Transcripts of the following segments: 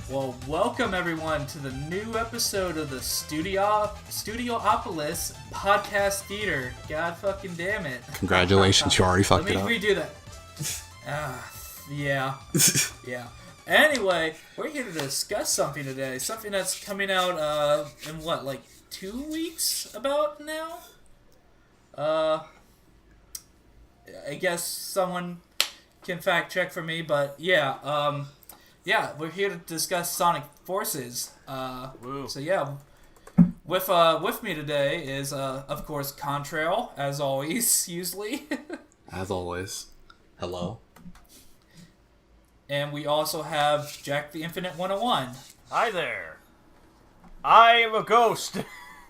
Well, welcome everyone to the new episode of the Studiopolis Podcast Theater. God fucking damn it. Congratulations, you already fucked it up. Let me redo that. Yeah. Anyway, we're here to discuss something today. Something that's coming out in what, like 2 weeks about now? I guess someone can fact check for me, but yeah, we're here to discuss Sonic Forces. So yeah, with me today is of course Contrail, as always, usually. As always. Hello. And we also have Jack the Infinite 101. Hi there. I am a ghost.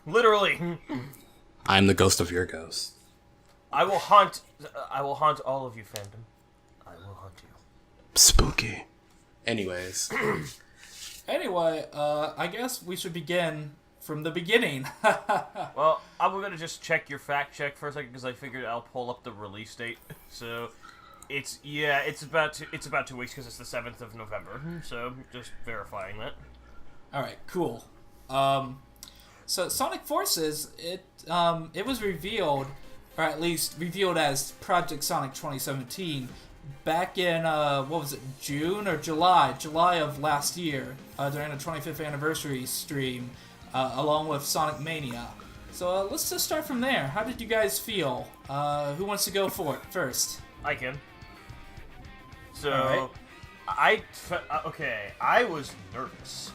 Literally. I'm the ghost of your ghost. I will haunt all of you, fandom. I will haunt you. Spooky. Anyways. Anyway, I guess we should begin from the beginning. Well, I'm gonna just check your fact check for a second because I figured I'll pull up the release date. So, it's about 2 weeks because it's the 7th of November. So, just verifying that. All right, cool. So Sonic Forces, it was revealed, or at least revealed as Project Sonic 2017, back in June or July of last year, during the 25th anniversary stream, along with Sonic Mania. So let's just start from there. How did you guys feel? Who wants to go for it first? I can. So, right. I was nervous.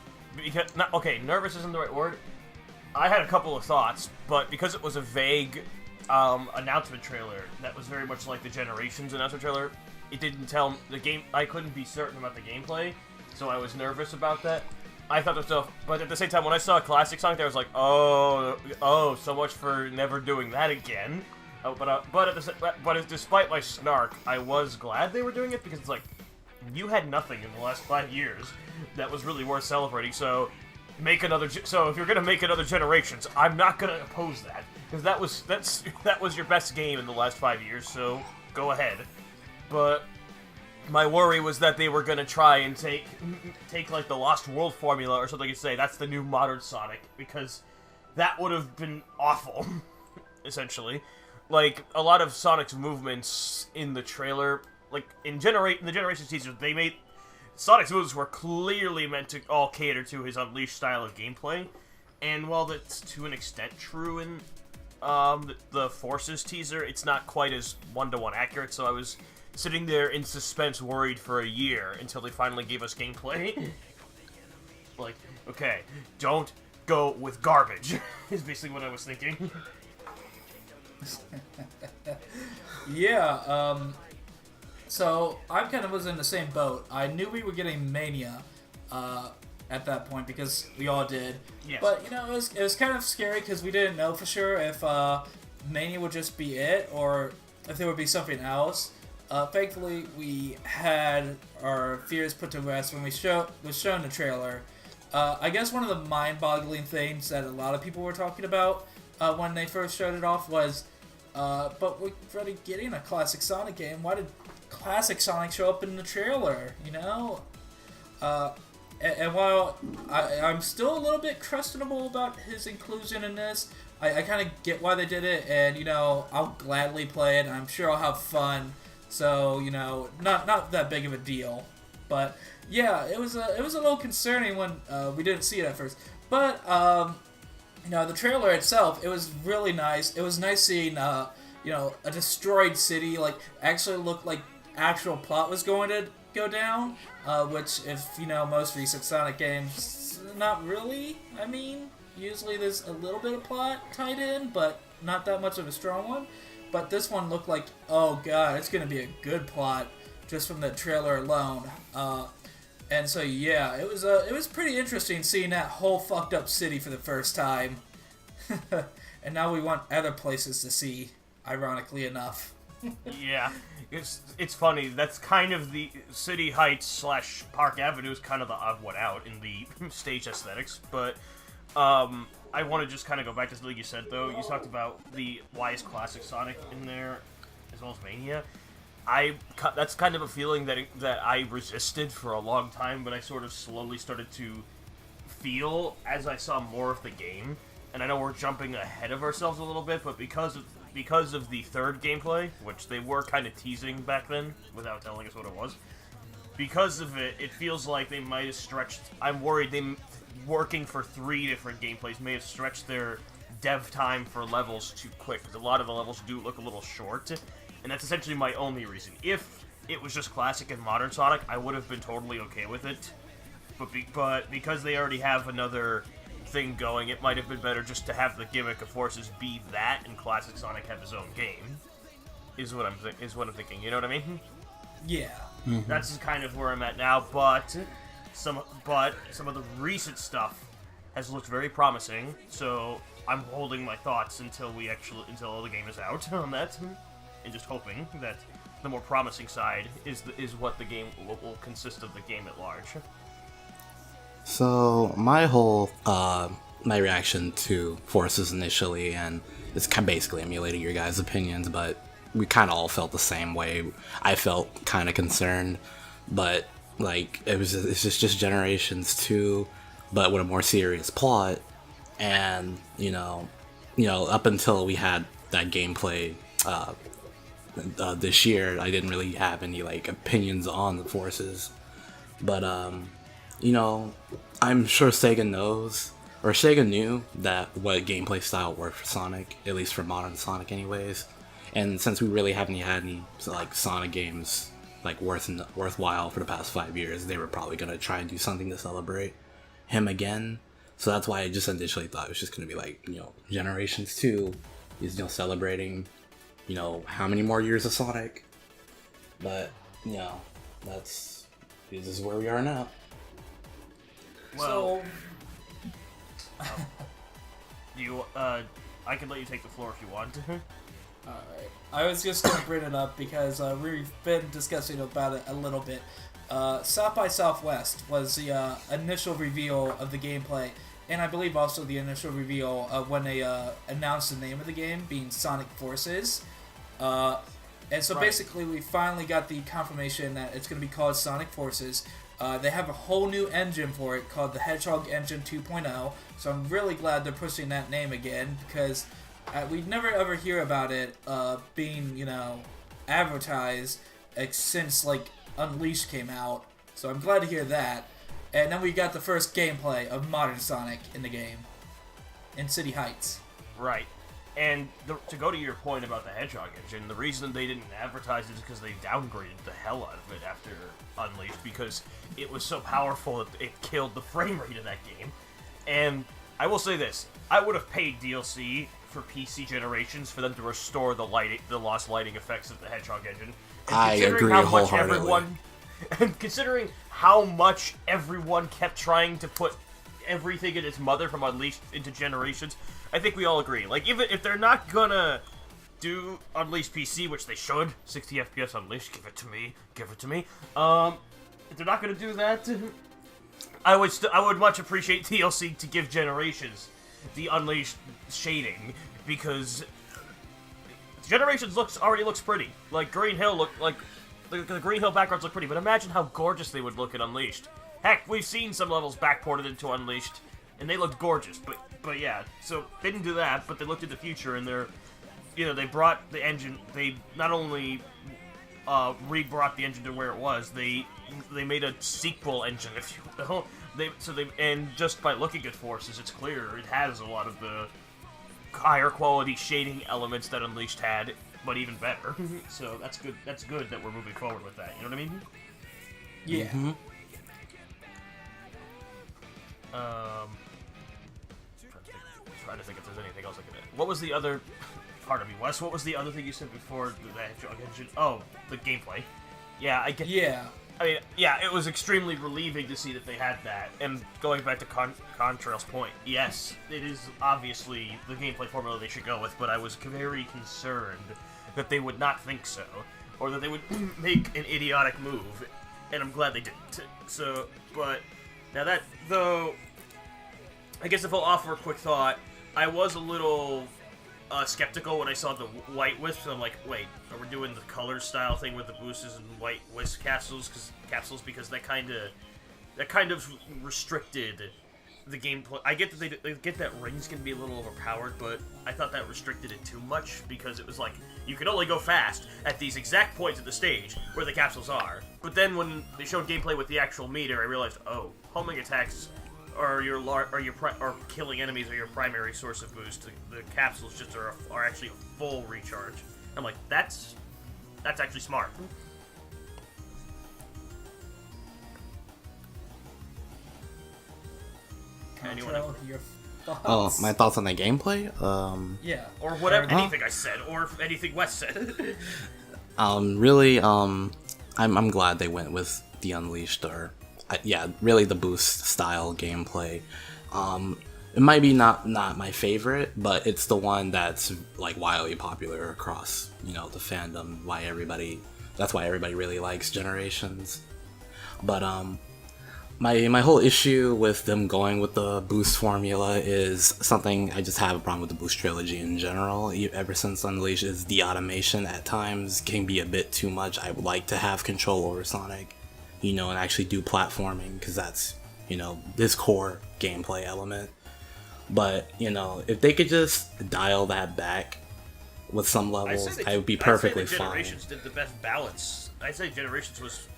Nervous isn't the right word. I had a couple of thoughts, but because it was a vague announcement trailer that was very much like the Generations announcement trailer, it didn't tell the game. I couldn't be certain about the gameplay, so I was nervous about that. I thought to myself, but at the same time, when I saw Classic Sonic, I was like, oh, so much for never doing that again. But despite my snark, I was glad they were doing it because it's like, you had nothing in the last 5 years that was really worth celebrating. So if you're gonna make another Generations, I'm not gonna oppose that because that was your best game in the last 5 years. So go ahead. But my worry was that they were gonna try and take like the Lost World formula or something and say that's the new modern Sonic, because that would have been awful. Essentially, like a lot of Sonic's movements in the trailer, like in the Generations teaser, they made Sonic's moves were clearly meant to all cater to his Unleashed style of gameplay, and while that's to an extent true in the Forces teaser, it's not quite as one-to-one accurate. So I was sitting there in suspense, worried for a year until they finally gave us gameplay. Like, okay, don't go with garbage, is basically what I was thinking. Yeah, so I kind of was in the same boat. I knew we were getting Mania at that point because we all did. Yes. But, it was kind of scary because we didn't know for sure if Mania would just be it or if there would be something else. Thankfully, we had our fears put to rest when was shown the trailer. I guess one of the mind-boggling things that a lot of people were talking about when they first showed it off was, but we're already getting a Classic Sonic game. Why did Classic Sonic show up in the trailer? And while I'm still a little bit questionable about his inclusion in this, I kind of get why they did it, and I'll gladly play it. And I'm sure I'll have fun. So not that big of a deal. But yeah, it was a little concerning when we didn't see it at first. But the trailer itself, it was really nice. It was nice seeing a destroyed city actually looked like actual plot was going to go down, which if most recent Sonic games, not really. I mean, usually there's a little bit of plot tied in, but not that much of a strong one. But this one looked like, oh god, it's gonna be a good plot just from the trailer alone. And so yeah, it was pretty interesting seeing that whole fucked up city for the first time. And now we want other places to see, ironically enough. Yeah, it's funny. That's kind of the City Heights / Park Avenue is kind of the odd one out in the stage aesthetics. But I want to just kind of go back to something you said, though. You talked about why is Classic Sonic in there, as well as Mania. that's kind of a feeling that I resisted for a long time, but I sort of slowly started to feel as I saw more of the game. And I know we're jumping ahead of ourselves a little bit, but because of the third gameplay, which they were kind of teasing back then without telling us what it was, because of it, it feels like they might have stretched. I'm worried working for 3 different gameplays may have stretched their dev time for levels too quick, because a lot of the levels do look a little short, and that's essentially my only reason. If it was just classic and modern Sonic, I would have been totally okay with it, but because they already have another thing going, it might have been better just to have the gimmick of Forces be that, and classic Sonic have his own game, is what I'm thinking, you know what I mean? Yeah. Mm-hmm. That's kind of where I'm at now, but some of the recent stuff has looked very promising, so I'm holding my thoughts until the game is out on that, and just hoping that the more promising side is what the game will consist of, the game at large. So my whole my reaction to Forces initially, and it's kind of basically emulating your guys' opinions, but we kind of all felt the same way. I felt kind of concerned, but like it's just Generations 2, but with a more serious plot. And you know, up until we had that gameplay this year, I didn't really have any like opinions on the Forces. But I'm sure Sega knows, or Sega knew that what gameplay style worked for Sonic, at least for modern Sonic, anyways. And since we really haven't had any like Sonic games like worthwhile for the past 5 years, they were probably gonna try and do something to celebrate him again. So that's why I just initially thought it was just gonna be like, Generations 2 is celebrating, how many more years of Sonic. But this is where we are now. Well, I can let you take the floor if you want. Alright. I was just going to bring it up because we've been discussing about it a little bit. South by Southwest was the initial reveal of the gameplay, and I believe also the initial reveal of when they announced the name of the game being Sonic Forces. And so basically we finally got the confirmation that it's going to be called Sonic Forces. They have a whole new engine for it called the Hedgehog Engine 2.0, so I'm really glad they're pushing that name again, because we'd never ever hear about it being, advertised since, like, Unleashed came out, so I'm glad to hear that. And then we got the first gameplay of modern Sonic in the game, in City Heights. Right. And to go to your point about the Hedgehog engine, the reason they didn't advertise it is because they downgraded the hell out of it after Unleashed, because it was so powerful that it killed the frame rate of that game. And I will say this, I would have paid DLC for PC Generations for them to restore the lost lighting effects of the Hedgehog engine. And I agree wholeheartedly. And considering how much everyone kept trying to put everything in its mother from Unleashed into Generations, I think we all agree. Like, even if they're not gonna do Unleashed PC, which they should, 60 FPS Unleashed, give it to me. If they're not gonna do that, I would much appreciate DLC to give Generations the Unleashed shading, because Generations already looks pretty. Like, Green Hill the Green Hill backgrounds look pretty, but imagine how gorgeous they would look in Unleashed. Heck, we've seen some levels backported into Unleashed, and they looked gorgeous, but yeah, so they didn't do that, but they looked at the future, and they brought the engine, they not only re-brought the engine to where it was, they made a sequel engine, if you will. And just by looking at Forces, it's clear it has a lot of the higher quality shading elements that Unleashed had, but even better. So that's good. That's good that we're moving forward with that. You know what I mean? Yeah. Mm-hmm. Trying to think if there's anything else I can add. What was the other... Pardon me, Wes, what was the other thing you said before the Hedgehog engine? Oh, the gameplay. Yeah, I get... Yeah. I mean, yeah, it was extremely relieving to see that they had that. And going back to Contrail's point, yes, it is obviously the gameplay formula they should go with, but I was very concerned that they would not think so, or that they would make an idiotic move, and I'm glad they didn't. So, but, now that, though, I guess if I'll offer a quick thought, I was a little skeptical when I saw the white wisps. I'm like, wait, are we doing the color style thing with the boosters and white wisp capsules? Because that kind of restricted the gameplay. I get that they get that rings can be a little overpowered, but I thought that restricted it too much because it was like you can only go fast at these exact points of the stage where the capsules are. But then when they showed gameplay with the actual meter, I realized, oh, homing attacks or killing enemies are your primary source of boost. The capsules just are actually a full recharge. I'm like, that's actually smart. Control, your thoughts? Oh, my thoughts on the gameplay? Yeah. Or whatever, anything I said, or anything Wes said. Really, I'm glad they went with the Unleashed, or really the boost style gameplay. It might be not my favorite, but it's the one that's like wildly popular across, the fandom. That's why everybody really likes Generations. But my whole issue with them going with the boost formula is something I just have a problem with the boost trilogy in general. Ever since Unleashed, is the automation at times can be a bit too much. I would like to have control over Sonic, and actually do platforming, because that's, this core gameplay element. But, if they could just dial that back with some levels, I would be perfectly fine. Generations did the best balance. I'd say Generations was...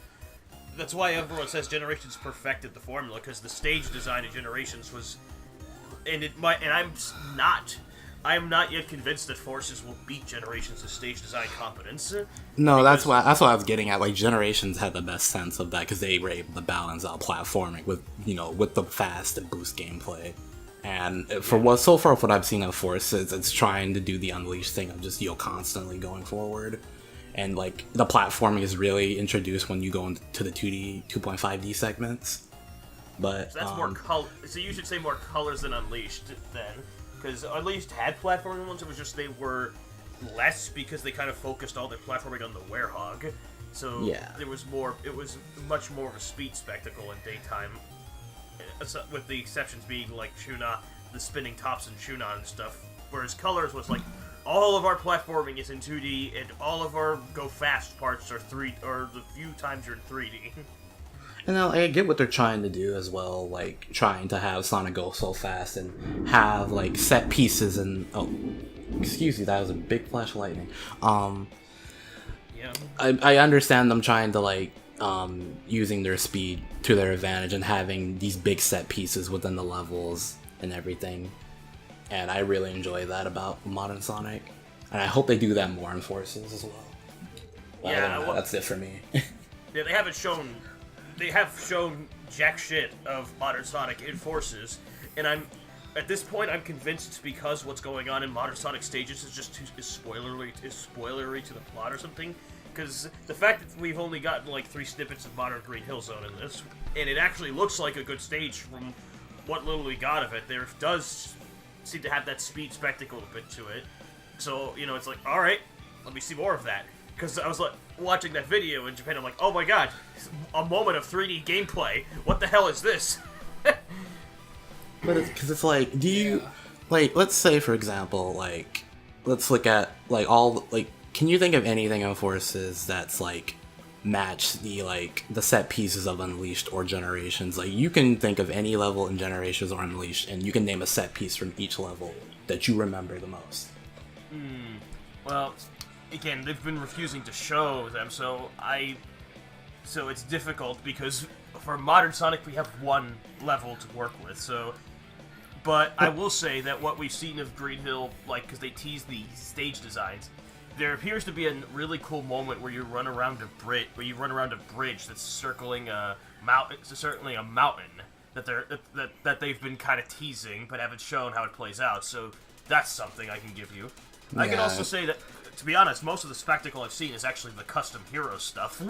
That's why everyone says Generations perfected the formula, because the stage design of Generations was... And I'm not yet convinced that Forces will beat Generations' stage design competence. No, that's what I was getting at. Like, Generations had the best sense of that, because they were able to balance out platforming with, with the fast and boost gameplay. And so far what I've seen of Forces, it's trying to do the Unleashed thing of just, constantly going forward. And, like, the platforming is really introduced when you go into the 2.5D segments. But, so that's more color. So you should say more colors than Unleashed, then. Because Unleashed had platforming ones, it was just they were less because they kind of focused all their platforming on the Werehog. So yeah. it was much more of a speed spectacle in daytime. With the exceptions being like Shuna, the spinning tops and Shuna and stuff. Whereas Colors was like, all of our platforming is in 2D, and all of our go fast parts are the few times you're in 3D. And I get what they're trying to do as well, like trying to have Sonic go so fast and have like set pieces and excuse me, that was a big flash of lightning. Yeah. I understand them trying to like using their speed to their advantage and having these big set pieces within the levels and everything. And I really enjoy that about modern Sonic. And I hope they do that more in Forces as well. But yeah, that's it for me. Yeah, they have shown jack shit of modern Sonic in Forces, and at this point I'm convinced it's because what's going on in modern Sonic stages is just is spoilery to the plot or something. Because the fact that we've only gotten like 3 snippets of modern Green Hill Zone in this, and it actually looks like a good stage from what little we got of it, there does seem to have that speed spectacle a bit to it. So, it's like, alright, let me see more of that. Because I was like watching that video in Japan, I'm like, oh my god, a moment of 3D gameplay. What the hell is this? But it's like, do you, like, let's say for example, like, let's look at like can you think of anything in Forces that's like match the set pieces of Unleashed or Generations? Like, you can think of any level in Generations or Unleashed, and you can name a set piece from each level that you remember the most. Well, again, they've been refusing to show them, so it's difficult because for modern Sonic we have one level to work with. So, but I will say that what we've seen of Green Hill, like, because they tease the stage designs, there appears to be a really cool moment where you run around a bridge that's circling a mountain. It's certainly a mountain that they've been kind of teasing, but haven't shown how it plays out. So that's something I can give you. Yeah. I can also say that, to be honest, most of the spectacle I've seen is actually the custom hero stuff.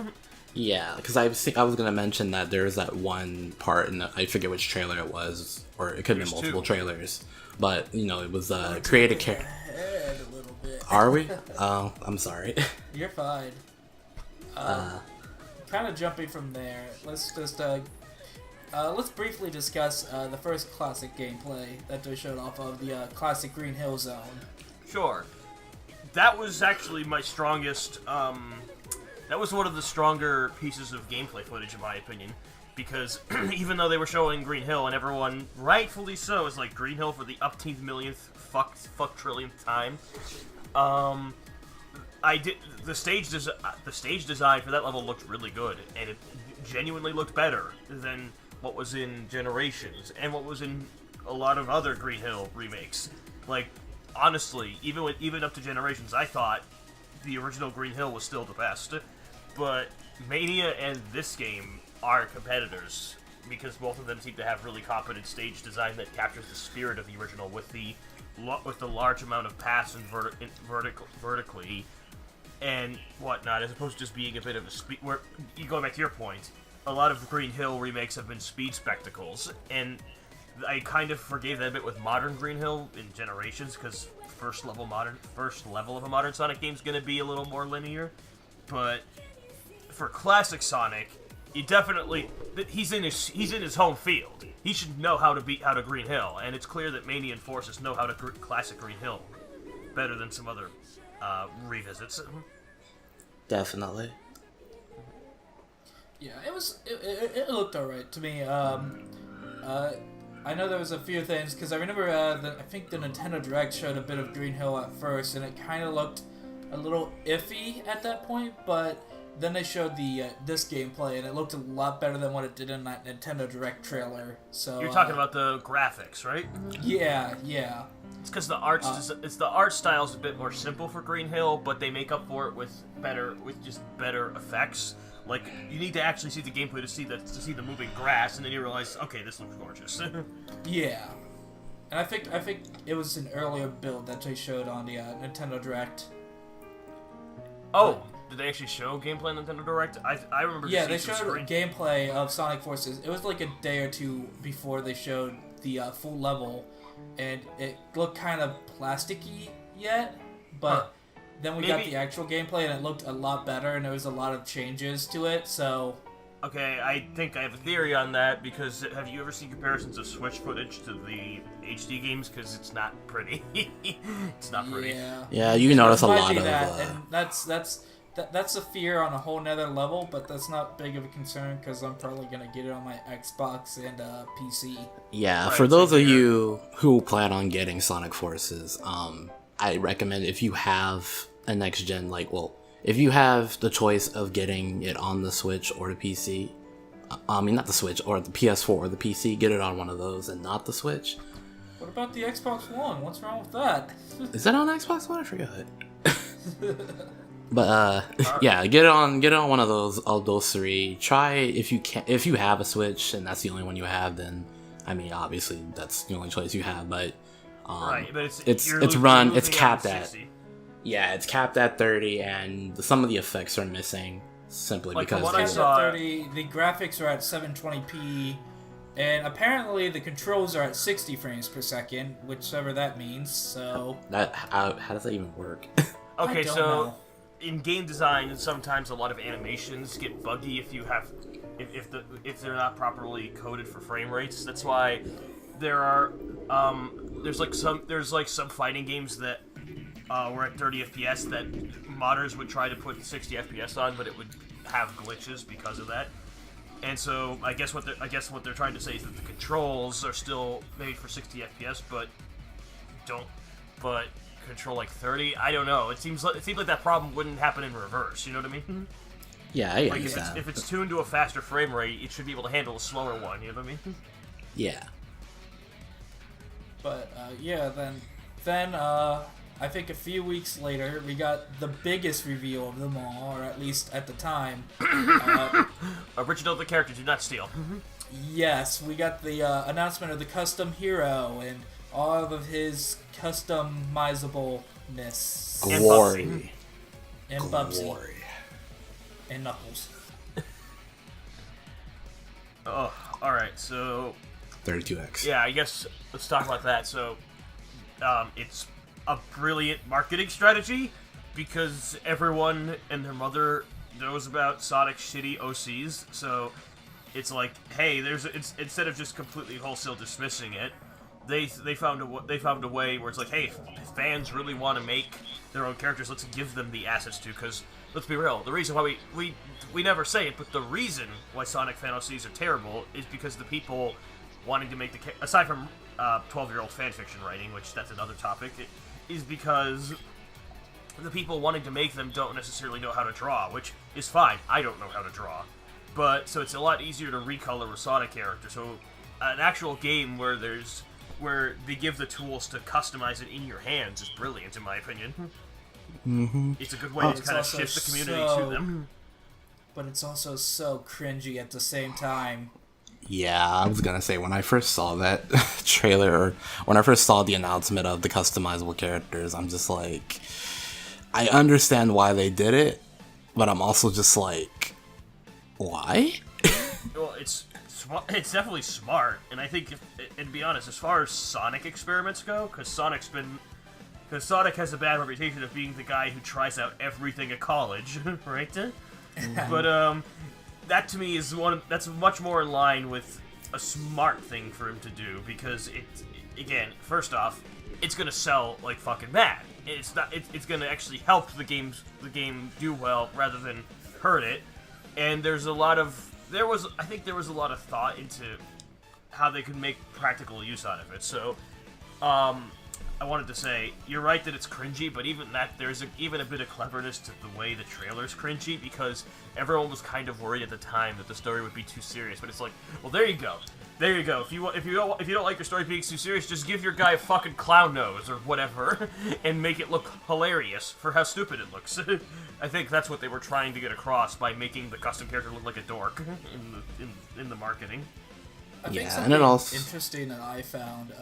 Yeah, because I was gonna mention that there's that one part, and I forget which trailer it was, or it could have been multiple trailers, but it was created character. Are we? Oh, I'm sorry. You're fine. Kind of jumping from there, let's just let's briefly discuss the first classic gameplay that they showed off of the classic Green Hill Zone. Sure. That was actually my strongest, that was one of the stronger pieces of gameplay footage, in my opinion. Because even though they were showing Green Hill, and everyone, rightfully so, is like, Green Hill for the upteenth millionth fuck trillionth time, the stage design for that level looked really good, and it genuinely looked better than what was in Generations, and what was in a lot of other Green Hill remakes. Like, honestly, even up to Generations, I thought the original Green Hill was still the best. But Mania and this game are competitors, because both of them seem to have really competent stage design that captures the spirit of the original with the large amount of paths and vertically and whatnot, as opposed to just being a bit of a speed. Where you go back to your point, a lot of Green Hill remakes have been speed spectacles, and I kind of forgave that a bit with modern Green Hill in Generations, because first level of a modern Sonic game is going to be a little more linear. But for classic Sonic, you definitely he's in his home field. He should know how to Green Hill, and it's clear that Mania and Forces know how to classic Green Hill better than some other revisits. Definitely. Yeah, it looked alright to me. I know there was a few things, because I remember I think the Nintendo Direct showed a bit of Green Hill at first, and it kind of looked a little iffy at that point, but then they showed this gameplay, and it looked a lot better than what it did in that Nintendo Direct trailer. So you're talking about the graphics, right? Yeah. It's because the art style's a bit more simple for Green Hill, but they make up for it with just better effects. Like, you need to actually see the gameplay to see the moving grass, and then you realize, okay, this looks gorgeous. Yeah, and I think it was an earlier build that they showed on the Nintendo Direct. Oh, did they actually show gameplay on Nintendo Direct? I remember. Yeah, they showed gameplay of Sonic Forces. It was like a day or two before they showed the full level, and it looked kind of plasticky yet, but. Then we got the actual gameplay, and it looked a lot better, and there was a lot of changes to it, so... Okay, I think I have a theory on that, because have you ever seen comparisons of Switch footage to the HD games? Because it's not pretty. It's not pretty. Yeah, you notice a lot of... And that's a fear on a whole nother level, but that's not big of a concern, because I'm probably going to get it on my Xbox and PC. Yeah, right, for those of you who plan on getting Sonic Forces, I recommend if you have a next gen, if you have the choice of getting it on the Switch or the PC, not the Switch, or the PS4 or the PC, get it on one of those and not the Switch. What about the Xbox One? What's wrong with that? Is that on Xbox One? I forgot. But yeah, get it on one of those three. Try if you have a Switch and that's the only one you have, then I mean obviously that's the only choice you have, but right, but it's capped at 60. Yeah, it's capped at 30, and some of the effects are missing simply because what I saw, 30. The graphics are at 720p, and apparently the controls are at 60 frames per second, whichever that means. So how does that even work? Okay, so in game design, sometimes a lot of animations get buggy if they're not properly coded for frame rates. That's why there are there's some fighting games that were at 30 FPS that modders would try to put 60 FPS on, but it would have glitches because of that. And so I guess what they're trying to say is that the controls are still made for 60 FPS, but control like 30. I don't know. It seems like that problem wouldn't happen in reverse. You know what I mean? Yeah, I understand. If it's tuned to a faster frame rate, it should be able to handle a slower one. You know what I mean? Yeah. But then I think a few weeks later we got the biggest reveal of them all, or at least at the time. Original of the character, do not steal. Yes, we got the announcement of the custom hero and all of his customizableness. Glory. And Bubsy. And Knuckles. Oh, alright, so... 32X. Yeah, I guess let's talk about that. So, it's a brilliant marketing strategy because everyone and their mother knows about Sonic's shitty OCs. So, it's like, hey, instead of just completely wholesale dismissing it, they found a way where it's like, hey, if fans really want to make their own characters, let's give them the assets to. Because let's be real, the reason why we never say it, but the reason why Sonic fan OCs are terrible is because the people wanting to make aside from 12-year-old fanfiction writing, which that's another topic, is because the people wanting to make them don't necessarily know how to draw, which is fine. I don't know how to draw. But, so it's a lot easier to recolor a Sonic character. So, an actual game where they give the tools to customize it in your hands is brilliant, in my opinion. Mm-hmm. It's a good way to kind of shift the community to them. But it's also so cringy at the same time. Yeah, I was gonna say, when I first saw that trailer, or when I first saw the announcement of the customizable characters, I'm just like, I understand why they did it, but I'm also just like, why? Well, it's definitely smart, and I think, and to be honest, as far as Sonic experiments go, because Sonic has a bad reputation of being the guy who tries out everything at college, right? But that to me is that's much more in line with a smart thing for him to do, because again, first off, it's gonna sell like fucking mad. It's gonna actually help the game do well rather than hurt it. And there was a lot of thought into how they could make practical use out of it. So, I wanted to say, you're right that it's cringy, but even that, there's even a bit of cleverness to the way the trailer's cringy, because everyone was kind of worried at the time that the story would be too serious. But it's like, well, there you go. If you don't like your story being too serious, just give your guy a fucking clown nose or whatever, and make it look hilarious for how stupid it looks. I think that's what they were trying to get across by making the custom character look like a dork in the marketing. I think Yeah, something and it also interesting that I found,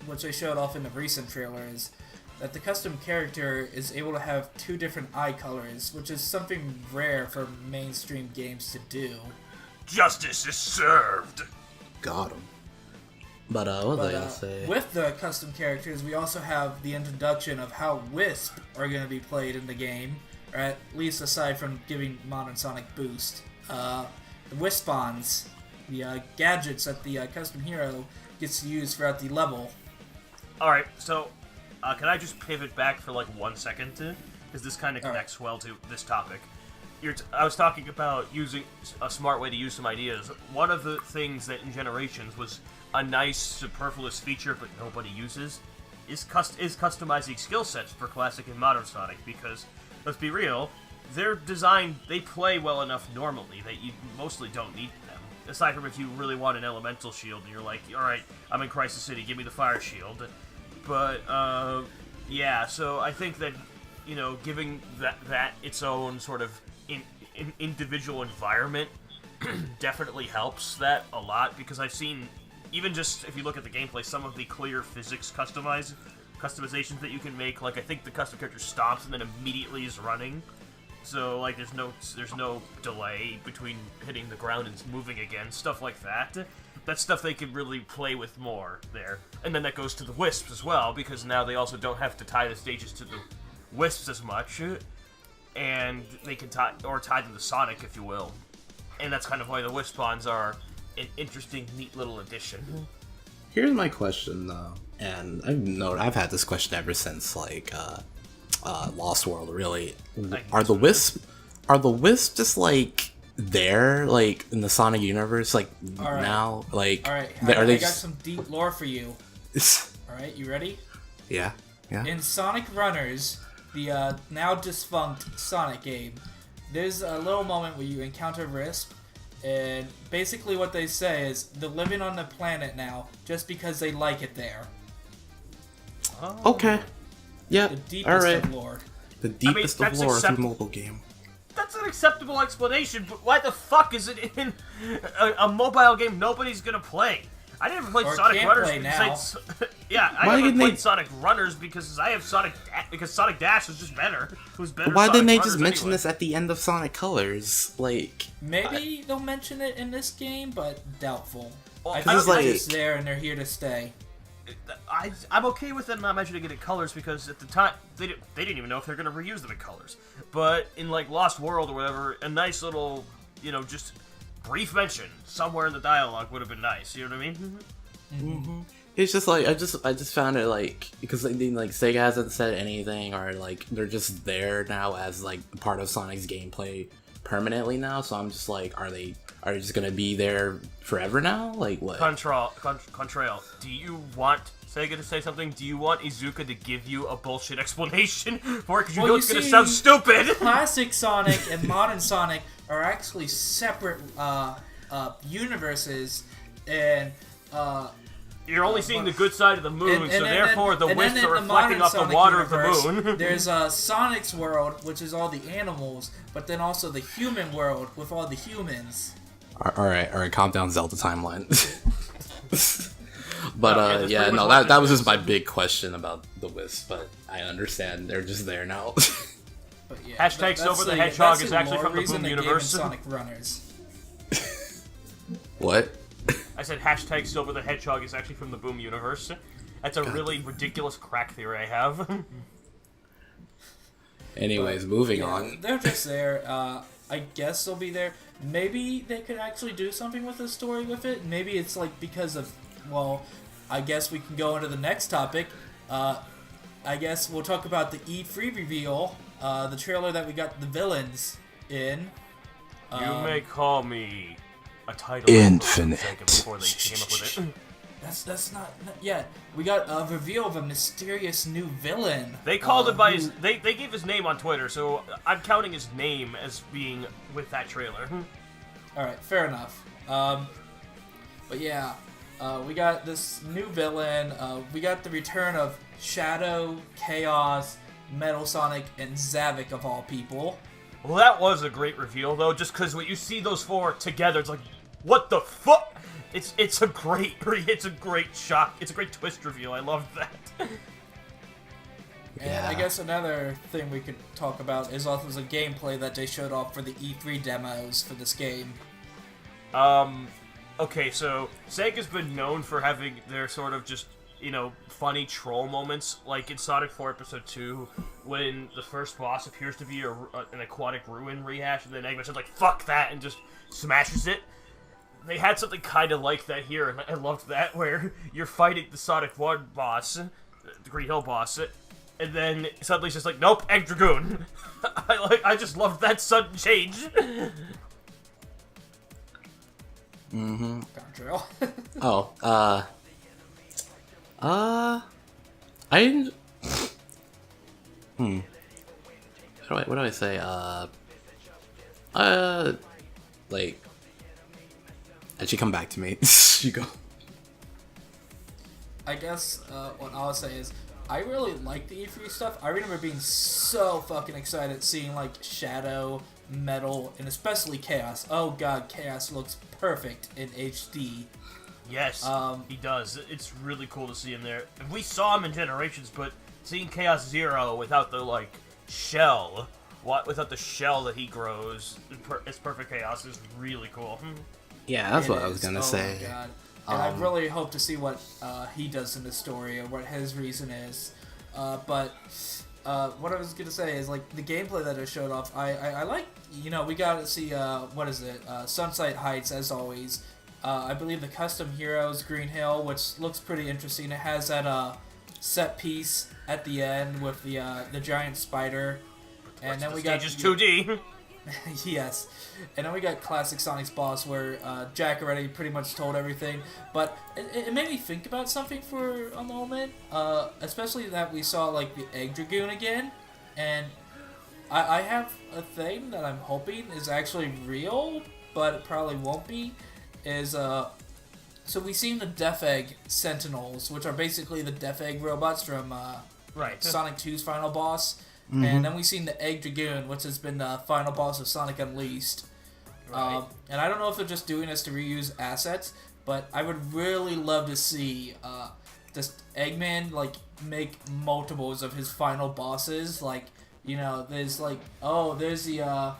which they showed off in the recent trailer, is that the custom character is able to have 2 different eye colors, which is something rare for mainstream games to do. Justice is served! got him. But what was I gonna say? With the custom characters, we also have the introduction of how Wisp are going to be played in the game, or at least aside from giving Modern Sonic boost. The Wispons, the gadgets that the custom hero gets to use throughout the level. Alright, so can I just pivot back for like 1 second, because this kind of connects well to this topic. I was talking about using a smart way to use some ideas. One of the things that in Generations was a nice superfluous feature but nobody uses is customizing skill sets for Classic and Modern Sonic, because, let's be real, they're designed, they play well enough normally that you mostly don't need them. Aside from if you really want an elemental shield and you're like, alright, I'm in Crisis City, give me the fire shield. But, yeah, so I think that, giving that its own sort of individual environment definitely helps that a lot, because I've seen, even just if you look at the gameplay, some of the clear physics customizations that you can make, like I think the custom character stops and then immediately is running, so like there's no delay between hitting the ground and moving again, stuff like that. That's stuff they could really play with more there. And then that goes to the Wisps as well, because now they also don't have to tie the stages to the Wisps as much, and they can tie them to Sonic, if you will. And that's kind of why the Wispons are an interesting, neat little addition. Here's my question, though, and I've had this question ever since like Lost World. Really, are the Wisps just like there, like in the Sonic universe, like right. Now, like all right, are they I got some deep lore for you. All right, you ready? Yeah. In Sonic Runners, the now defunct Sonic game, there's a little moment where you encounter Wisp, and basically what they say is they're living on the planet now just because they like it there. Oh. Okay. Yeah. The deepest of lore. The deepest of lore of a mobile game. That's an acceptable explanation, but why the fuck is it in a mobile game nobody's gonna play? I never played Sonic Runners because I never played Sonic Runners because I have Sonic Dash is just better. Who's better? Why didn't they just mention this at the end of Sonic Colors? Like maybe they'll mention it in this game, but doubtful. Well, I think they're just there and they're here to stay. I'm okay with them not mentioning it in Colors because at the time they didn't even know if they're gonna reuse them in Colors. But in like Lost World or whatever, a nice little just brief mention somewhere in the dialogue would have been nice. You know what I mean? It's just like I just found it like because like Sega hasn't said anything or like they're just there now as like part of Sonic's gameplay permanently now. So I'm just like, are they just gonna be there forever now? Like what? Contrail, do you want Sega to say something? Do you want Iizuka to give you a bullshit explanation for it? Because you know it's gonna sound stupid. Classic Sonic and modern Sonic are actually separate universes, and you're only seeing the good side of the moon, so therefore the wisps are reflecting off the water of the moon. There's Sonic's world, which is all the animals, but then also the human world with all the humans. All right, calm down, Zelda timeline. But that was just my big question about the wisps. But I understand they're just there now. But yeah, Hashtag Silver the Hedgehog is actually from the Boom universe. Sonic Runners. What? I said hashtag Silver the Hedgehog is actually from the Boom universe. That's a really ridiculous crack theory I have. Anyways, moving on. They're just there. I guess they'll be there. Maybe they could actually do something with the story with it. Maybe it's like because of, well, I guess we can go into the next topic. I guess we'll talk about the E3 reveal, the trailer that we got the villains in. You may call me a title Infinite. before they came up with it. That's not yet. We got a reveal of a mysterious new villain. They called it by his. They gave his name on Twitter, so I'm counting his name as being with that trailer. All right, fair enough. But yeah, we got this new villain. We got the return of Shadow, Chaos, Metal Sonic, and Zavik of all people. Well, that was a great reveal, though, just because when you see those four together, it's like, what the fuck? It's a great shock. It's a great twist reveal. I love that. And I guess another thing we could talk about is also the gameplay that they showed off for the E3 demos for this game. Okay, so Sega's been known for having their sort of just, funny troll moments, like in Sonic 4 Episode 2, when the first boss appears to be an aquatic ruin rehash, and then Eggman's just like, fuck that, and just smashes it. They had something kind of like that here, and I loved that, where you're fighting the Sonic 1 boss, the Green Hill boss, and then suddenly it's just like, nope, Egg Dragoon. I just loved that sudden change. Mm-hmm. Contrail. I didn't. What do I say? Like, actually, come back to me. You go. I guess what I'll say is I really like the E3 stuff. I remember being so fucking excited seeing like Shadow, Metal, and especially Chaos. Oh god, Chaos looks perfect in HD. Yes, he does. It's really cool to see him there. We saw him in Generations, but seeing Chaos Zero without the shell, without the shell that he grows, it's perfect Chaos is really cool. Yeah, that's what I was gonna say. My god. And I really hope to see what he does in the story or what his reason is. But what I was gonna say is like the gameplay that it showed off. I like. We got to see Sunset Heights as always. I believe the custom heroes Green Hill, which looks pretty interesting. It has that set piece at the end with the giant spider, and then we got just 2D. Yes, and then we got classic Sonic's boss where Jack already pretty much told everything, but it made me think about something for a moment, especially that we saw like the Egg Dragoon again, and I have a thing that I'm hoping is actually real, but it probably won't be, is so we've seen the Death Egg Sentinels, which are basically the Death Egg robots from Sonic 2's final boss. Mm-hmm. And then we've seen the Egg Dragoon, which has been the final boss of Sonic Unleashed. Right. And I don't know if they're just doing this to reuse assets, but I would really love to see just Eggman make multiples of his final bosses. There's there's the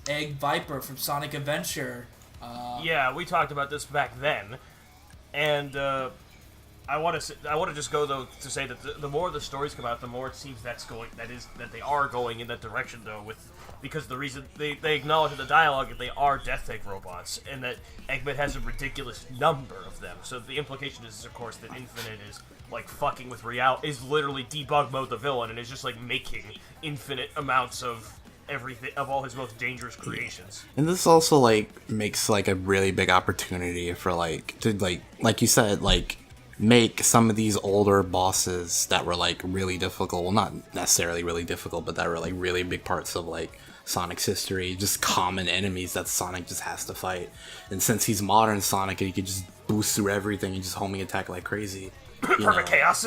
Egg Viper from Sonic Adventure. Yeah, we talked about this back then, and I want to just go though to say that the more the stories come out, the more it seems that they are going in that direction though. Because the reason they acknowledge in the dialogue that they are Death Egg robots, and that Eggman has a ridiculous number of them. So the implication is, of course, that Infinite is like fucking with is literally debug mode the villain, and is just like making infinite amounts of everything, of all his most dangerous creations. And this also like makes like a really big opportunity for like you said, like make some of these older bosses that were like really difficult, well, not necessarily really difficult, but that were like really big parts of like Sonic's history, just common enemies that Sonic just has to fight. And since he's modern Sonic, he could just boost through everything and just homing attack like crazy. Perfect chaos.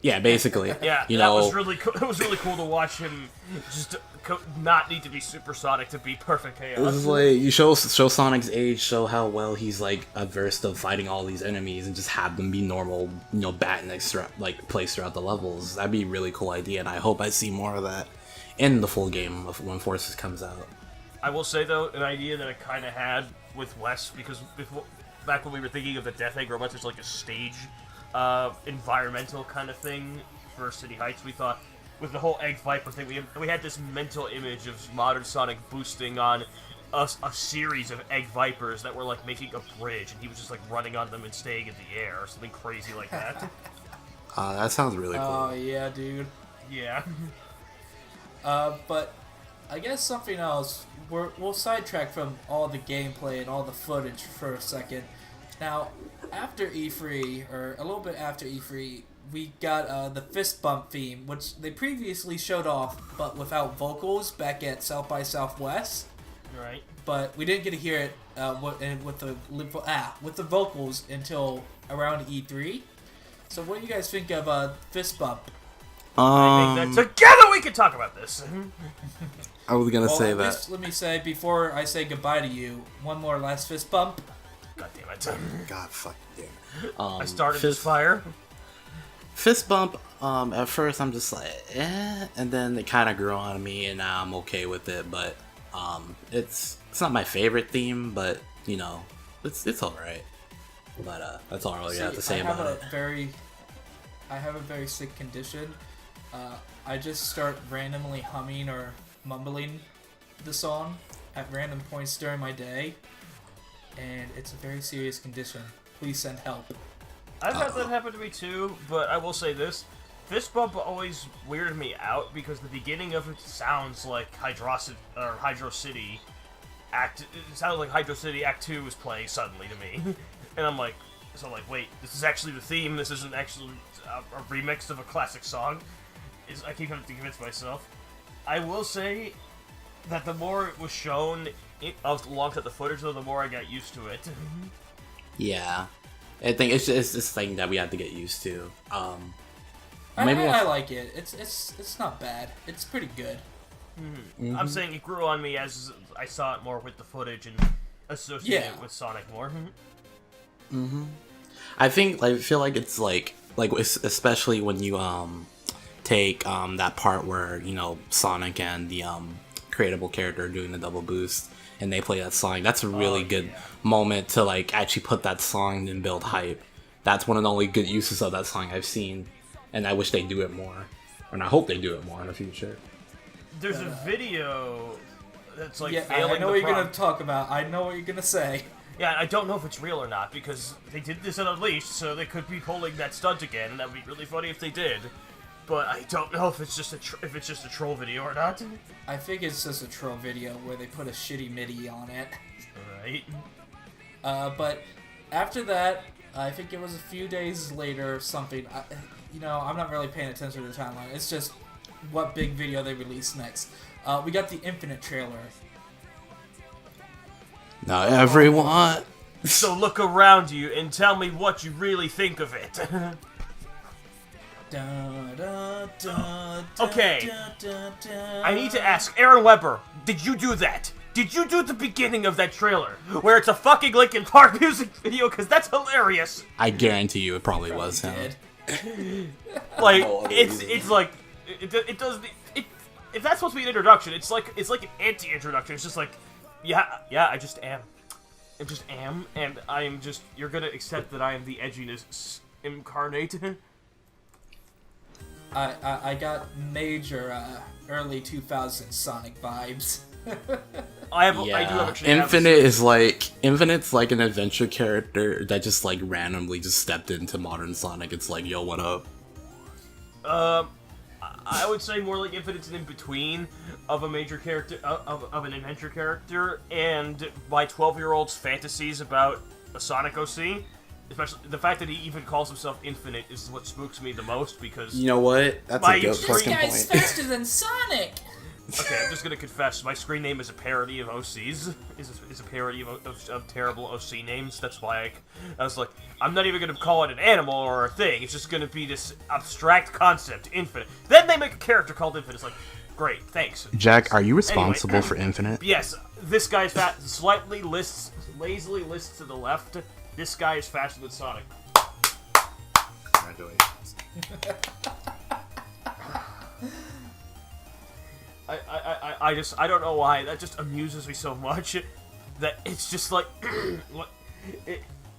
Yeah, basically. Yeah, that was really cool. It was really cool to watch him just not need to be Super Sonic to be perfect chaos. This is like, you show Sonic's age, show how well he's like averse to fighting all these enemies, and just have them be normal, Batniks like placed throughout the levels. That'd be a really cool idea, and I hope I see more of that in the full game of when Forces comes out. I will say though, an idea that I kind of had with Wes, because back when we were thinking of the Death Egg robots, there's like a stage environmental kind of thing for City Heights. We thought with the whole Egg Viper thing, we had this mental image of modern Sonic boosting on a series of Egg Vipers that were like making a bridge, and he was just like running on them and staying in the air or something crazy like that. That sounds really cool. Oh yeah, dude. Yeah. But I guess something else. We'll sidetrack from all the gameplay and all the footage for a second. Now, after E3, or a little bit after E3, we got the fist bump theme, which they previously showed off, but without vocals back at South by Southwest. Right. But we didn't get to hear it with the vocals until around E3. So, what do you guys think of fist bump? I think that together we can talk about this. I was gonna say that. Least, let me say before I say goodbye to you, one more last fist bump. God damn it! God fuck damn. I started this fire. Fist bump. At first I'm just like, and then it kind of grew on me, and now I'm okay with it. But it's not my favorite theme, but it's all right. But that's all I really have to say about it. I have a very sick condition. I just start randomly humming or mumbling the song at random points during my day, and it's a very serious condition. Please send help. I've had that happen to me too, but I will say this. Fist bump always weirded me out because the beginning of it sounds like Hydro City Act. It sounded like Hydro City Act 2 was playing suddenly to me. And I'm like, wait, this is actually the theme, this isn't actually a remix of a classic song. I keep having to convince myself. I will say that the more it was shown alongside the footage, though, the more I got used to it. Yeah. I think it's this thing that we have to get used to. I like it. It's not bad. It's pretty good. Mm-hmm. I'm saying it grew on me as I saw it more with the footage and associated it with Sonic more. Mm-hmm. I feel like it's like especially when you take that part where Sonic and the creatable character are doing the double boost and they play that song. That's a really good moment to like actually put that song and build hype. That's one of the only good uses of that song I've seen, and I wish they do it more, and I hope they do it more in the future. There's a video that's like I know what you're gonna talk about. I know what you're gonna say. Yeah, I don't know if it's real or not, because they did this at Unleashed, so they could be pulling that stunt again, and that would be really funny if they did. But I don't know if it's just a troll video or not. I think it's just a troll video where they put a shitty MIDI on it. Right. But after that, I think it was a few days later or something. I'm not really paying attention to the timeline. It's just what big video they released next. We got the Infinite trailer. Now everyone. So look around you and tell me what you really think of it. Okay. I need to ask Aaron Weber, did you do that? Did you do the beginning of that trailer where it's a fucking Linkin Park music video? Because that's hilarious. I guarantee you, it probably was him. Like it's like it does. If that's supposed to be an introduction, it's like an anti-introduction. It's just like, yeah, I just am. I just am, and I am just. You're gonna accept that I am the edginess incarnate. I got major early 2000s Sonic vibes. I do actually Infinite's like an adventure character that just like randomly just stepped into modern Sonic. It's like, yo, what up? I would say more like Infinite's an in-between of a major character, of an adventure character, and my 12-year-old's fantasies about a Sonic OC. Especially the fact that he even calls himself Infinite is what spooks me the most, because... You know what? That's a good fucking point. This guy's faster than Sonic! Okay, I'm just gonna confess, my screen name is a parody of OCs. Is a parody of terrible OC names. That's why I was like, I'm not even gonna call it an animal or a thing. It's just gonna be this abstract concept, Infinite. Then they make a character called Infinite. It's like, great, thanks. Jack, are you responsible for Infinite? Yes, this guy's lazily lists to the left. This guy is faster than Sonic. Congratulations. I don't know why, that just amuses me so much, that it's just like,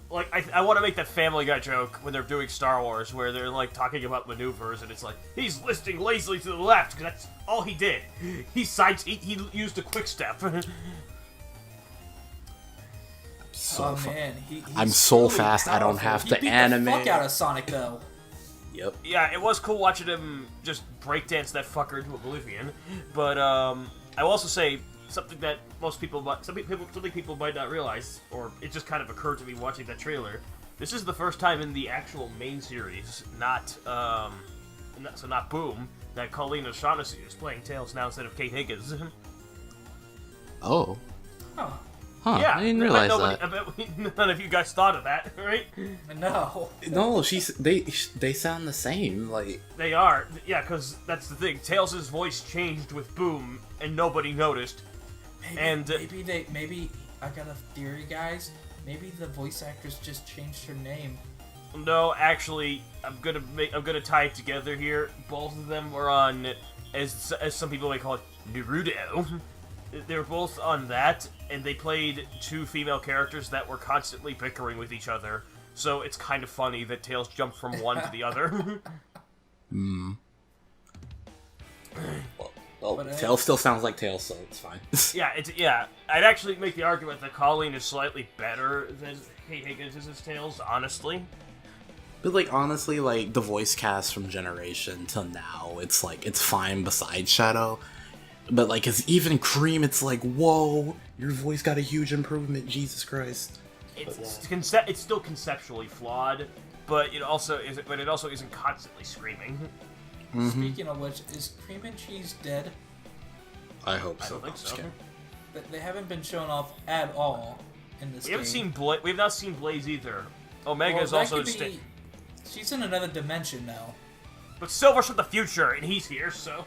I want to make that Family Guy joke when they're doing Star Wars, where they're like talking about maneuvers, and it's like, he's listing lazily to the left, because that's all he did. He used a quick step. I'm so fast, I don't have to animate. He beat the fuck out of Sonic, though. Yep. Yeah, it was cool watching him just breakdance that fucker into oblivion. But I will also say something that something people might not realize, or it just kind of occurred to me watching that trailer. This is the first time in the actual main series, not Boom, that Colleen O'Shaughnessy is playing Tails now instead of Kate Higgins. Oh. Huh. Huh, Yeah, I didn't realize that. I bet none of you guys thought of that, right? No. No, they sound the same, like... They are, yeah, because that's the thing. Tails' voice changed with Boom, and nobody noticed. Maybe I got a theory, guys. Maybe the voice actress just changed her name. No, actually, I'm gonna tie it together here. Both of them were on, as some people may call it, Naruto. They were both on that, and they played two female characters that were constantly bickering with each other. So it's kind of funny that Tails jumped from one to the other. Well, Tails still sounds like Tails, so it's fine. Yeah. I'd actually make the argument that Colleen is slightly better than Kate Higgins is as Tails, honestly. But, like, honestly, like, the voice cast from Generation till now, it's, like, it's fine beside Shadow. But, like, as even Cream, it's like, whoa, your voice got a huge improvement, Jesus Christ. It's still conceptually flawed, but it also isn't constantly screaming. Mm-hmm. Speaking of which, is Cream and Cheese dead? I hope so. I don't think so. They haven't been shown off at all in this game. We have not seen Blaze either. Omega is also... She's in another dimension now. But Silver's from the future, and he's here, so...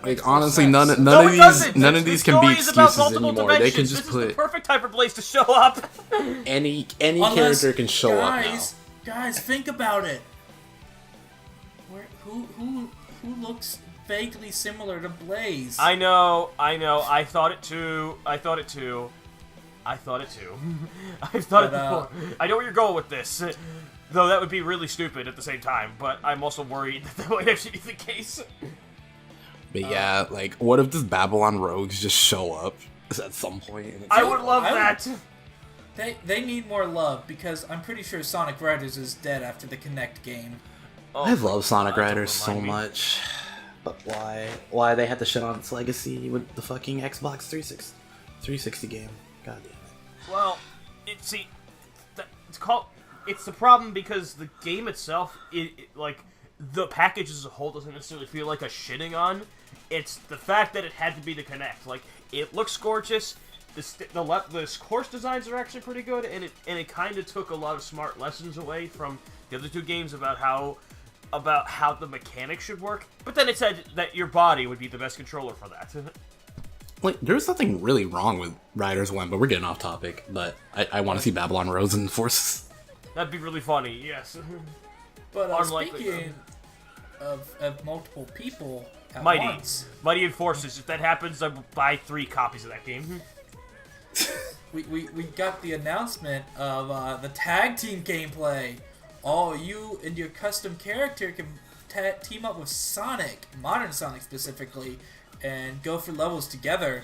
Like, honestly, none of these can be excuses anymore. They can just put... This put... is the perfect time for Blaze to show up! Any character can show up now. Guys, think about it. Who looks vaguely similar to Blaze? I know. I thought it too. I've thought it before. I know where you're going with this. Though that would be really stupid at the same time, but I'm also worried that might actually be the case. But yeah, like, what if this Babylon Rogues just show up at some point? I would love that! They need more love, because I'm pretty sure Sonic Riders is dead after the Kinect game. Oh, I love Sonic Riders so much. But why? Why they had to shit on its legacy with the fucking Xbox 360 game? God damn it. Well, it's the problem because the game itself, the package as a whole doesn't necessarily feel like a shitting on. It's the fact that it had to be the Kinect. Like, it looks gorgeous. The course designs are actually pretty good, and it kind of took a lot of smart lessons away from the other two games about how the mechanics should work. But then it said that your body would be the best controller for that. Like, there's nothing really wrong with Riders 1, but we're getting off topic. But I want to see Babylon Rogues in Forces. That'd be really funny, yes. But speaking of multiple people at Mighty. once... Mighty and Forces. If that happens, I will buy 3 copies of that game. we got the announcement of the tag team gameplay. all you and your custom character can team up with Sonic, modern Sonic specifically, and go for levels together.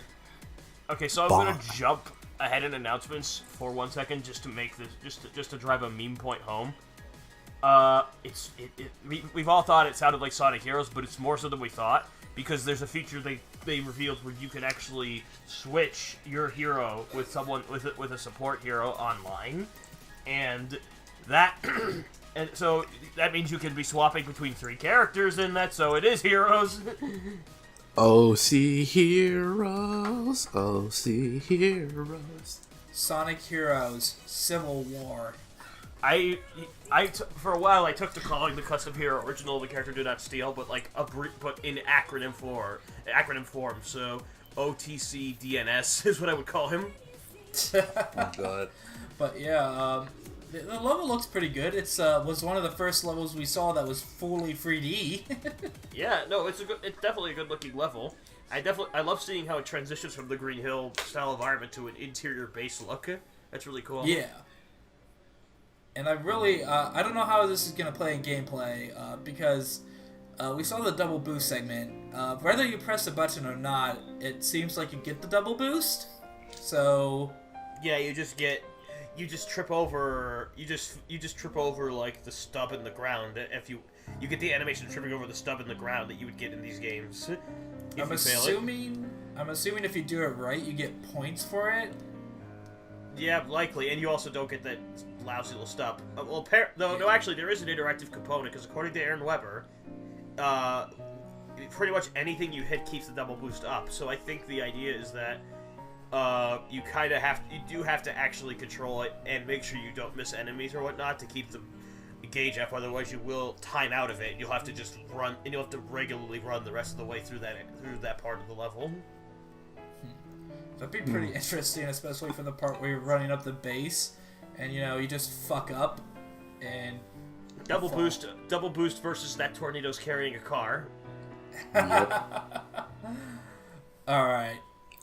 Okay, so I'm gonna jump ahead in announcements for 1 second just to make this just to drive a meme point home. We've all thought it sounded like Sonic Heroes, but it's more so than we thought, because there's a feature they revealed where you can actually switch your hero with someone with a support hero online, and that and so that means you can be swapping between 3 characters in that. So it is Heroes. OC Heroes, OC Heroes. Sonic Heroes Civil War. For a while I took to calling the custom hero original the character do not steal, but like but in acronym form. So OTC DNS is what I would call him. Oh god. But yeah, the level looks pretty good. It's was one of the first levels we saw that was fully 3D. Yeah, no, it's definitely a good looking level. I love seeing how it transitions from the Green Hill style environment to an interior base look. That's really cool. Yeah. And I really, I don't know how this is going to play in gameplay, because we saw the double boost segment. Whether you press the button or not, it seems like you get the double boost. So... Yeah, you just trip over, like, the stub in the ground. If you get the animation of tripping over the stub in the ground that you would get in these games. I'm assuming if you do it right, you get points for it. Yeah, likely, and you also don't get that lousy little stub. No, actually, there is an interactive component, because according to Aaron Weber, pretty much anything you hit keeps the double boost up. So I think the idea is that you do have to actually control it and make sure you don't miss enemies or whatnot to keep the gauge up. Otherwise, you will time out of it, and you'll have to just run, and you'll have to regularly run the rest of the way through that part of the level. That'd be pretty interesting, especially for the part where you're running up the base, and you just fuck up, and double boost versus that tornado's carrying a car. Yep. All right.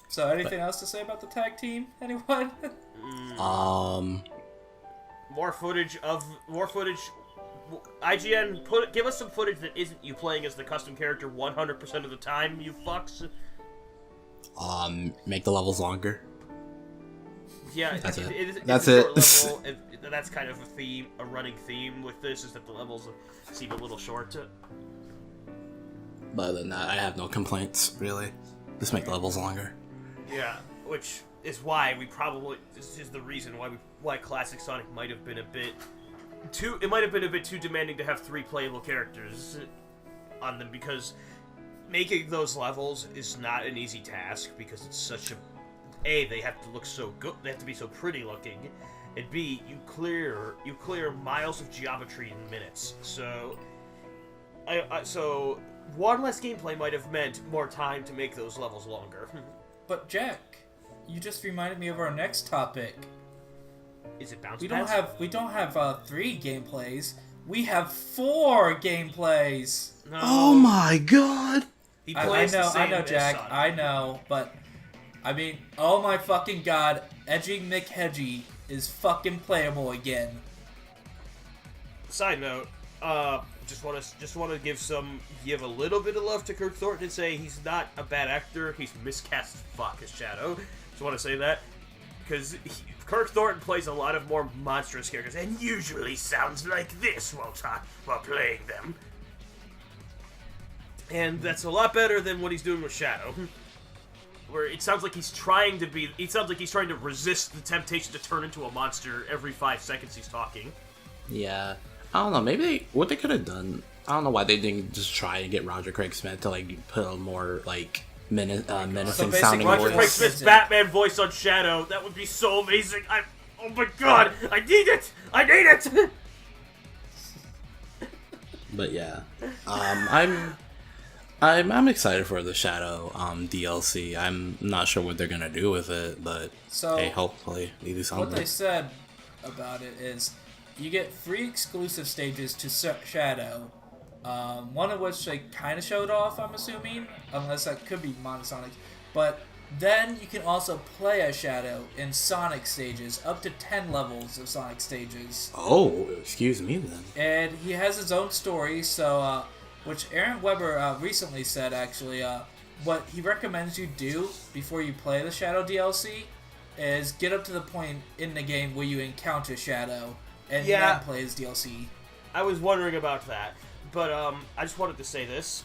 So, anything else to say about the tag team? Anyone? More footage. IGN, give us some footage that isn't you playing as the custom character 100% of the time, you fucks. Make the levels longer. Yeah, that's it. It's a short level. That's kind of a running theme with this, is that the levels seem a little short. But other than that, I have no complaints, really. Just make the levels longer. Yeah, which is why this is the reason why Classic Sonic might have been a bit too demanding to have 3 playable characters on them, because making those levels is not an easy task, because it's such they have to look so good, they have to be so pretty looking, and B, you clear miles of geometry in minutes. So so one less gameplay might have meant more time to make those levels longer. But Jack, you just reminded me of our next topic. Is it bounce We pads? don't have 3 gameplays. We have 4 gameplays. No. Oh my god! He I plays the know, same as Jack. Sonic. I know, but I mean, oh my fucking god, Edgy McHedgy is fucking playable again. Side note, just want to give a little bit of love to Kirk Thornton and say he's not a bad actor. He's miscast as fuck as Shadow. Just want to say that, because Kirk Thornton plays a lot of more monstrous characters and usually sounds like this while playing them. And that's a lot better than what he's doing with Shadow, where it sounds like he's trying to resist the temptation to turn into a monster every 5 seconds he's talking. Yeah. I don't know, maybe what they could have done, I don't know why they didn't just try and get Roger Craig Smith to put a more menacing sounding Roger voice. Craig Smith's Batman voice on Shadow, that would be so amazing. Oh my god, I need it! But yeah, I'm excited for the Shadow DLC. I'm not sure what they're gonna do with it, but hey, hopefully they do something. What they said about it is you get 3 exclusive stages to Shadow, one of which they kind of showed off, I'm assuming, unless that could be Monosonic. But Then you can also play as Shadow in Sonic stages, up to 10 levels of Sonic stages. Oh, excuse me then. And he has his own story, so, which Aaron Weber recently said, actually, what he recommends you do before you play the Shadow DLC is get up to the point in the game where you encounter Shadow, and then play his DLC. I was wondering about that, but I just wanted to say this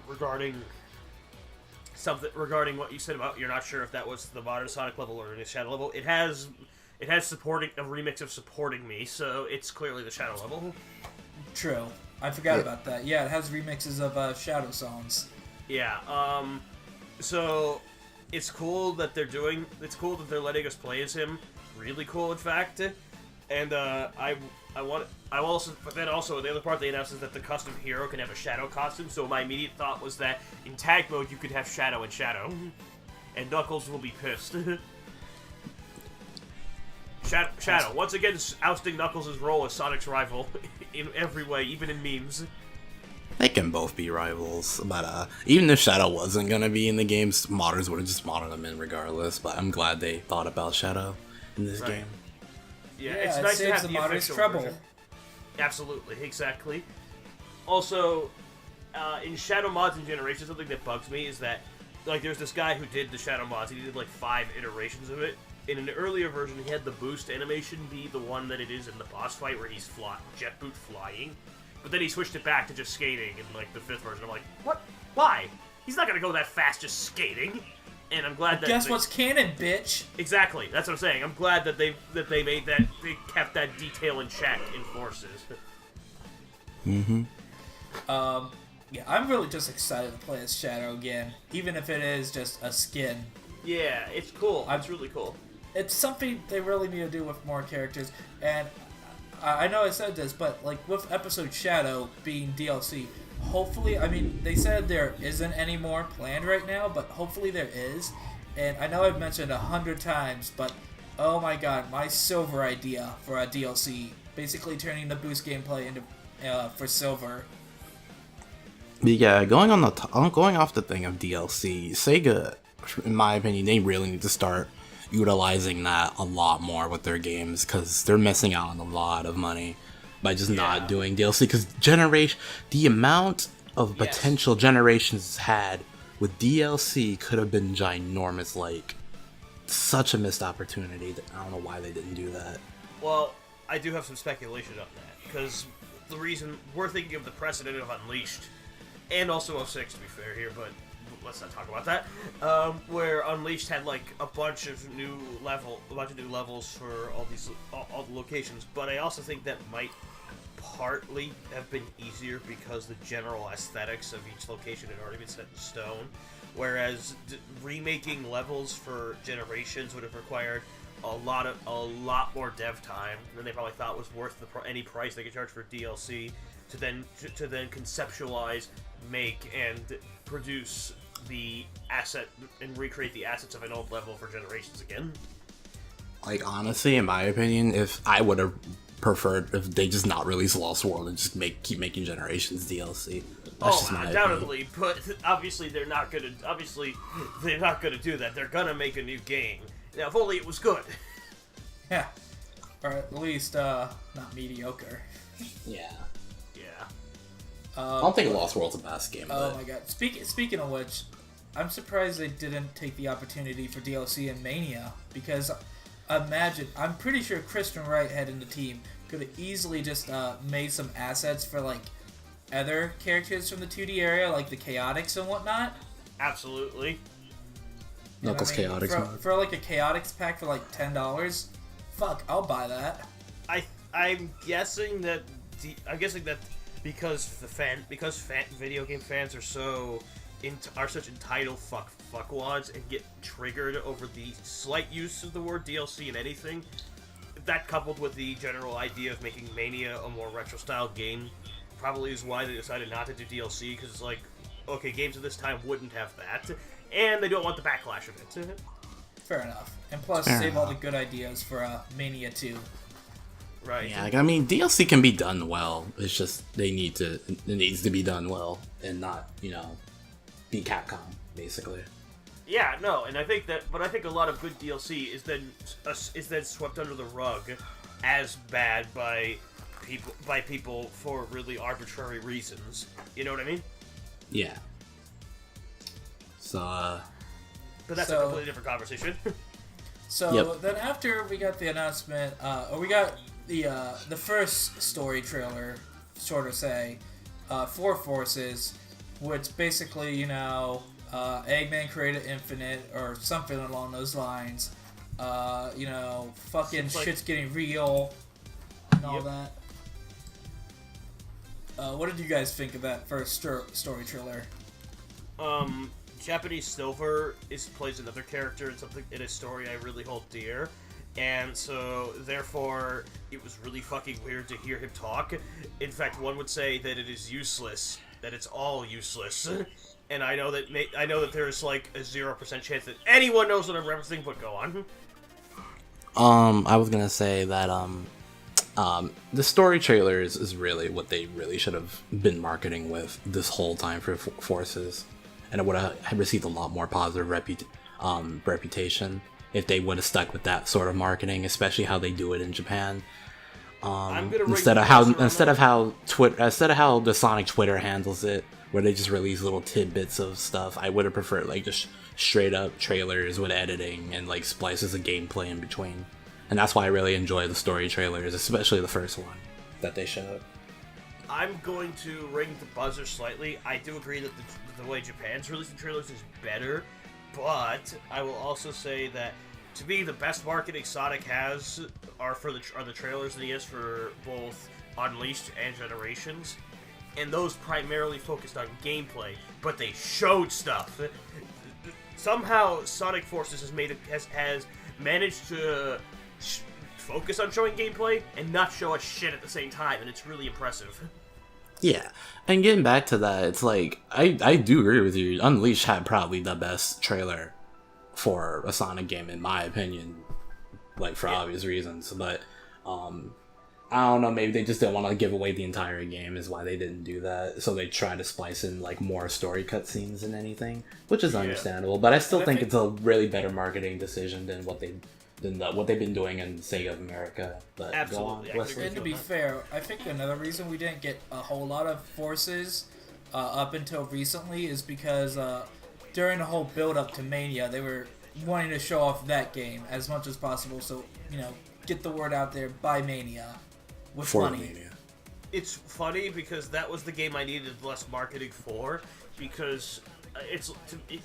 regarding what you said about you're not sure if that was the modern Sonic level or the Shadow level. It has supporting a remix of Supporting Me, so it's clearly the Shadow level. True, I forgot about that. Yeah, it has remixes of Shadow songs. Yeah, so it's cool that they're letting us play as him. Really cool, in fact. And but then also the other part they announced is that the custom hero can have a Shadow costume. So my immediate thought was that in tag mode you could have Shadow and Shadow, and Knuckles will be pissed. Shadow once again ousting Knuckles' role as Sonic's rival in every way, even in memes. They can both be rivals, but even if Shadow wasn't gonna be in the games, modders would have just modded him in regardless. But I'm glad they thought about Shadow in this game. Yeah, it's nice to have the official version. Absolutely, exactly. Also, in Shadow mods and Generations, something that bugs me is that, like, there's this guy who did the Shadow mods. He did like 5 iterations of it. In an earlier version, he had the boost animation be the one that it is in the boss fight, where he's jet boot flying. But then he switched it back to just skating in like the 5th version. I'm like, what? Why? He's not gonna go that fast just skating. And I'm glad that guess what's canon, bitch. Exactly. That's what I'm saying. I'm glad that they made that, they kept that detail in check in Forces. Mm-hmm. Yeah, I'm really just excited to play as Shadow again, even if it is just a skin. Yeah, it's cool. It's really cool. It's something they really need to do with more characters, and I know I said this, but like with episode Shadow being DLC, hopefully, I mean, they said there isn't any more planned right now, but hopefully there is. And I know I've mentioned 100 times, but oh my god, my Silver idea for a DLC, basically turning the boost gameplay into for Silver. Yeah, going off the thing of DLC, Sega, in my opinion, they really need to start utilizing that a lot more with their games, because they're missing out on a lot of money by just not doing DLC, because the amount of potential Generations had with DLC could have been ginormous. Like, such a missed opportunity. I don't know why they didn't do that. Well, I do have some speculation on that, because the reason we're thinking of the precedent of Unleashed, and also 06 to be fair here, but let's not talk about that. Where Unleashed had like a bunch of new levels for all the locations, but I also think that might partly have been easier because the general aesthetics of each location had already been set in stone, whereas remaking levels for Generations would have required a lot more dev time than they probably thought was worth any price they could charge for DLC to then conceptualize, make, and produce the asset and recreate the assets of an old level for Generations again. Like, honestly, in my opinion, if I would have preferred if they just not release Lost World and just keep making Generations DLC. That's just my undoubtedly, but obviously they're not gonna do that. They're gonna make a new game. Now, if only it was good. Yeah, or at least not mediocre. Yeah. Yeah. I don't think Lost World's the best game. Oh my god! Speaking of which, I'm surprised they didn't take the opportunity for DLC in Mania, because imagine, I'm pretty sure Kristen Wright head in the team could have easily just made some assets for like other characters from the 2D area, like the Chaotix and whatnot. Absolutely. Knuckles Chaotix for like a Chaotix pack for like $10. Fuck, I'll buy that. I'm guessing that because video game fans are such entitled fuckwads and get triggered over the slight use of the word DLC in anything, that coupled with the general idea of making Mania a more retro style game probably is why they decided not to do DLC, because it's like, okay, games of this time wouldn't have that, and they don't want the backlash of it. Fair enough. And plus, save all the good ideas for Mania 2. Right. Yeah, I mean, DLC can be done well. It's just it needs to be done well and not, be Capcom, basically. Yeah, no, and I think a lot of good DLC is then swept under the rug as bad by people for really arbitrary reasons. You know what I mean? Yeah. So, But that's a completely different conversation. So then after we got the announcement, or we got the first story trailer, sort of say, for Forces, which basically, you know, Eggman created Infinite or something along those lines. You know, fucking shit's getting real and all that. What did you guys think of that first story trailer? Japanese Silver plays another character in a story I really hold dear, and so therefore it was really fucking weird to hear him talk. In fact, one would say that it is useless, that it's all useless, and I know that there is like a 0% chance that anyone knows what I'm referencing. But go on. I was gonna say that the story trailers is really what they really should have been marketing with this whole time for Forces. And it would have received a lot more positive reputation if they would have stuck with that sort of marketing, especially how they do it in Japan. Instead of how the Sonic Twitter handles it, where they just release little tidbits of stuff. I would have preferred like just straight up trailers with editing and like splices of gameplay in between. And that's why I really enjoy the story trailers, especially the first one that they showed. I'm going to ring the buzzer slightly. I do agree that the way Japan's releasing trailers is better, but I will also say that to me the best marketing Sonic has are the trailers that he has for both Unleashed and Generations, and those primarily focused on gameplay, but they showed stuff. Somehow Sonic Forces has managed to focus on showing gameplay and not show us shit at the same time, and it's really impressive. Yeah, and getting back to that, it's like, I do agree with you. Unleashed had probably the best trailer for a Sonic game, in my opinion, like, for obvious reasons, but, I don't know, maybe they just didn't want to give away the entire game is why they didn't do that, so they tried to splice in, like, more story cutscenes than anything, which is understandable, but I still think it's a really better marketing decision than what they've been doing in Sega of America. But absolutely. And to be fair, I think another reason we didn't get a whole lot of Forces up until recently is because during the whole build-up to Mania, they were wanting to show off that game as much as possible, so, you know, get the word out there by Mania with money. Mania. It's funny because that was the game I needed less marketing for, because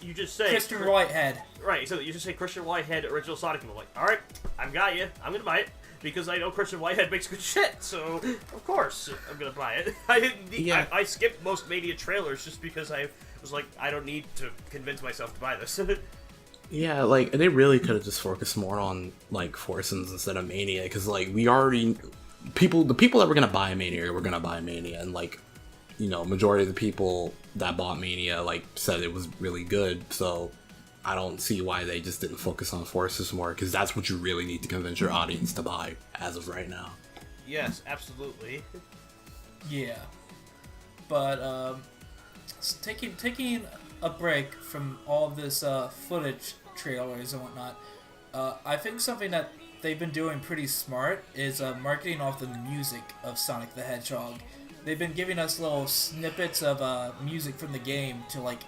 you just say Christian Whitehead. Right, so you just say Christian Whitehead original Sonic, and I'm like, alright, I've got you, I'm gonna buy it, because I know Christian Whitehead makes good shit, so of course I'm gonna buy it. I skipped most Mania trailers just because I was like, I don't need to convince myself to buy this. Yeah, like, they really could have just focused more on, like, Forces instead of Mania, because, like, the people that were gonna buy Mania were gonna buy Mania, and, like, you know, majority of the people that bought Mania, like, said it was really good, so I don't see why they just didn't focus on Forces more, because that's what you really need to convince your audience to buy, as of right now. Yes, absolutely. Yeah. But, taking a break from all this footage trailers and whatnot, I think something that they've been doing pretty smart is marketing off the music of Sonic the Hedgehog. They've been giving us little snippets of music from the game to, like,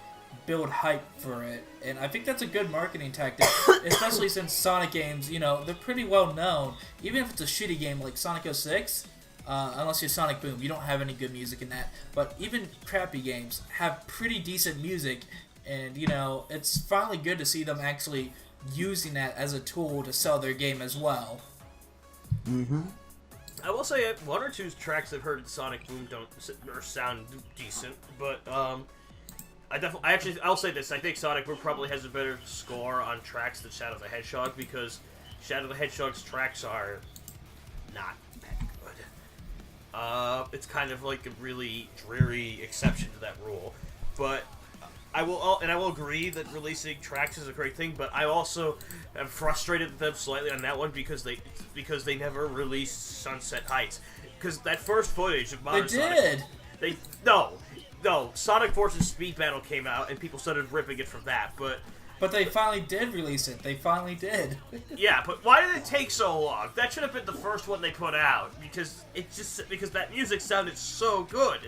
build hype for it. And I think that's a good marketing tactic, especially since Sonic games, you know, they're pretty well known. Even if it's a shitty game like Sonic 06, unless you're Sonic Boom, you don't have any good music in that. But even crappy games have pretty decent music, and, you know, it's finally good to see them actually using that as a tool to sell their game as well. Mm-hmm. I will say one or two tracks I've heard in Sonic Boom don't sound decent, but I'll say this: I think Sonic Boom probably has a better score on tracks than Shadow the Hedgehog, because Shadow the Hedgehog's tracks are not that good. It's kind of like a really dreary exception to that rule, but I will agree that releasing tracks is a great thing, but I also am frustrated with them slightly on that one because they never released Sunset Heights. Because that first footage of Modern Sonic... They did! No, Sonic Forces Speed Battle came out, and people started ripping it from that, but But they finally did release it. They finally did. Yeah, but why did it take so long? That should have been the first one they put out because because that music sounded so good.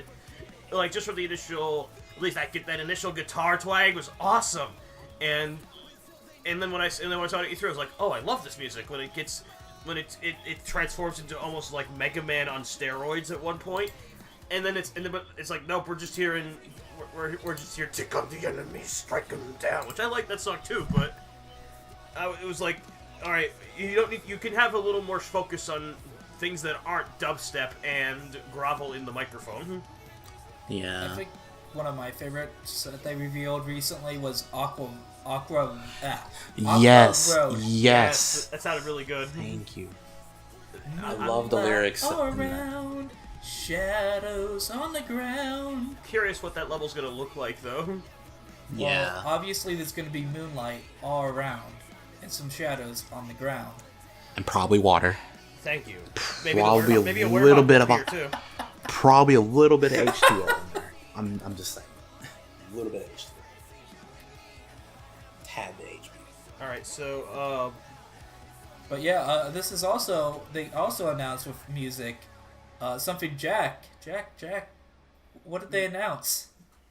Like just from the initial, at least that initial guitar twang was awesome, and then when I saw it through, I was like, oh, I love this music when it transforms into almost like Mega Man on steroids at one point, and then but it's like, nope, we're just here to take on the enemy, strike them down, which I like that song too, but it was like, all right, you can have a little more focus on things that aren't dubstep and grovel in the microphone. Yeah. I think one of my favorites that they revealed recently was Aqua Yes. Road. Yes. That sounded really good. Thank you. I love the lyrics. All around, shadows on the ground. Curious what that level's gonna look like, though. Yeah. Well, obviously there's going to be moonlight all around and some shadows on the ground. And probably water. Thank you. Probably maybe a little bit of beer too. Probably a little bit of H2O in there. I'm just saying. A little bit of H2O. Tad bit HB. All right, so But yeah, this is also, they also announced with music something Jack. What did they announce?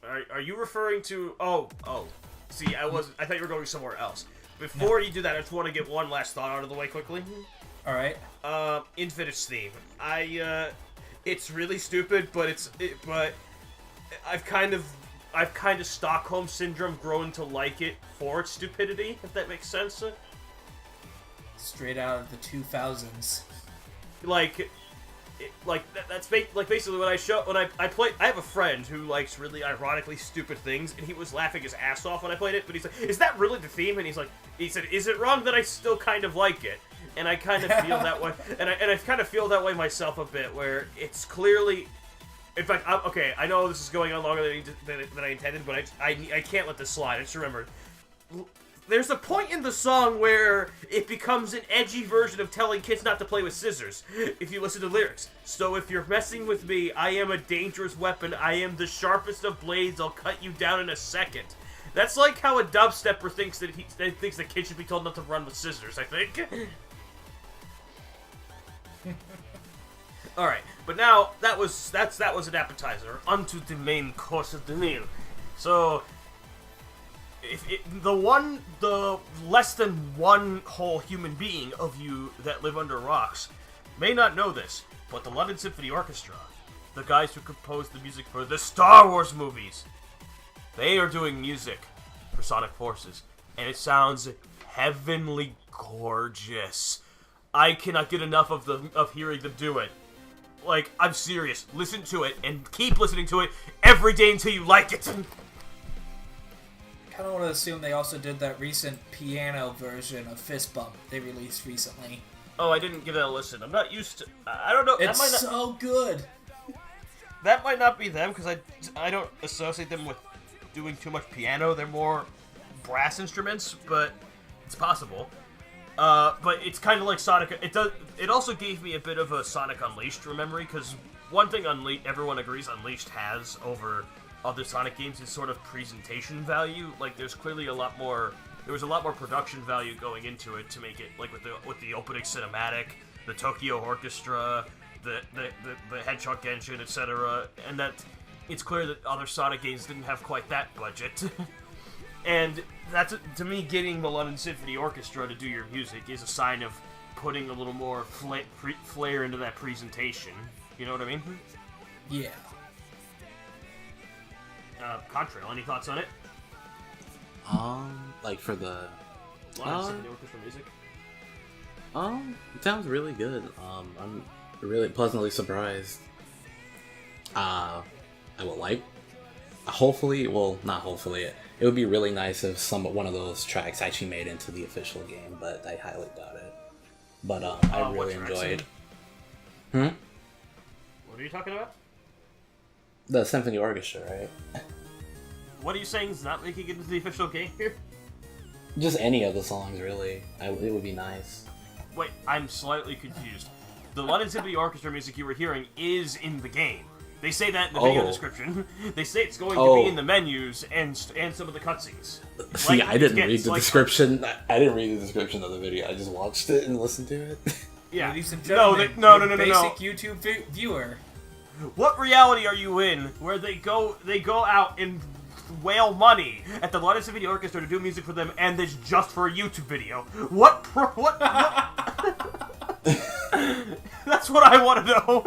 are you referring to? Oh. See, I thought you were going somewhere else. Before you do that, I just want to get one last thought out of the way quickly. All right. Infinite's theme. It's really stupid, but I've kind of Stockholm syndrome grown to like it for its stupidity, if that makes sense. Straight out of the 2000s. That's basically when I play. I have a friend who likes really ironically stupid things, and he was laughing his ass off when I played it. But he's like, "Is that really the theme?" And he said, "Is it wrong that I still kind of like it?" And I kind of feel that way, and I kind of feel that way myself a bit, where it's clearly. In fact, I know this is going on longer than I intended, but I can't let this slide. I just remembered. There's a point in the song where it becomes an edgy version of telling kids not to play with scissors, if you listen to the lyrics. So if you're messing with me, I am a dangerous weapon. I am the sharpest of blades. I'll cut you down in a second. That's like how a dubstepper thinks that the kid should be told not to run with scissors, I think. Alright, but now that was an appetizer. Onto the main course of the meal. So the less than one whole human being of you that live under rocks may not know this, but the London Symphony Orchestra, the guys who composed the music for the Star Wars movies, they are doing music for Sonic Forces, and it sounds heavenly gorgeous. I cannot get enough of hearing them do it. Like, I'm serious. Listen to it, and keep listening to it every day until you like it. I kind of want to assume they also did that recent piano version of Fist Bump they released recently. Oh, I didn't give that a listen. I'm not used to. I don't know. It's so good. That might not be them because I don't associate them with doing too much piano. They're more brass instruments, but it's possible. But it's kind of like Sonic. It also gave me a bit of a Sonic Unleashed memory because one thing everyone agrees Unleashed has over other Sonic games is sort of presentation value. Like there was a lot more production value going into it to make it like with the opening cinematic, the Tokyo Orchestra, the Hedgehog Genshin, etc. And that it's clear that other Sonic games didn't have quite that budget. And that's to me, getting the London Symphony Orchestra to do your music is a sign of putting a little more flair into that presentation. You know what I mean? Yeah. Contrail, any thoughts on it? Like for the London Symphony Orchestra music. It sounds really good. I'm really pleasantly surprised. I would like. Hopefully, well, not hopefully. It would be really nice if one of those tracks actually made into the official game, but I highly doubt it. But I really enjoyed. What are you talking about? The Symphony Orchestra, right? What are you saying is not making it into the official game here? Just any of the songs, really. It would be nice. Wait, I'm slightly confused. The London Symphony Orchestra music you were hearing is in the game. They say that in the video Oh. description. They say it's going to be in the menus and some of the cutscenes. See, I didn't read the description. I didn't read the description of the video. I just watched it and listened to it. Yeah. Ladies and gentlemen, No. basic YouTube viewer. What reality are you in where they go out and whale money at the London Symphony Orchestra to do music for them, and it's just for a YouTube video? What? That's what I want to know.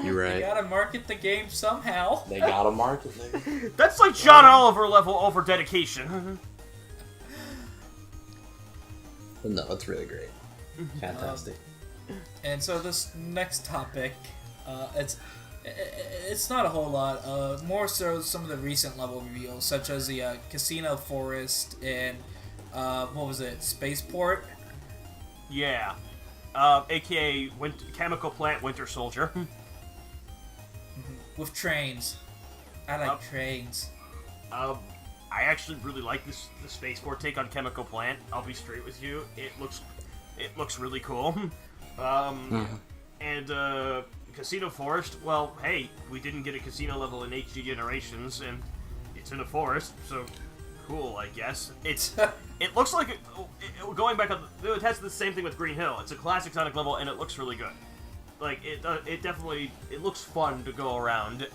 You're right. You gotta market the game somehow. They gotta market it. That's like John Oliver level over dedication. But no, it's really great. Fantastic. And so this next topic, it's not a whole lot. More so some of the recent level reveals, such as the Casino Forest and what was it, Spaceport? Yeah. AKA Chemical Plant Winter Soldier. With trains. I like trains. I actually really like the Spaceport take on Chemical Plant. I'll be straight with you. It looks really cool. And Casino Forest, well, hey, we didn't get a casino level in HD Generations, and it's in a forest, so cool, I guess. It looks like going back on, it has the same thing with Green Hill. It's a classic Sonic level, and it looks really good. Like it definitely looks fun to go around.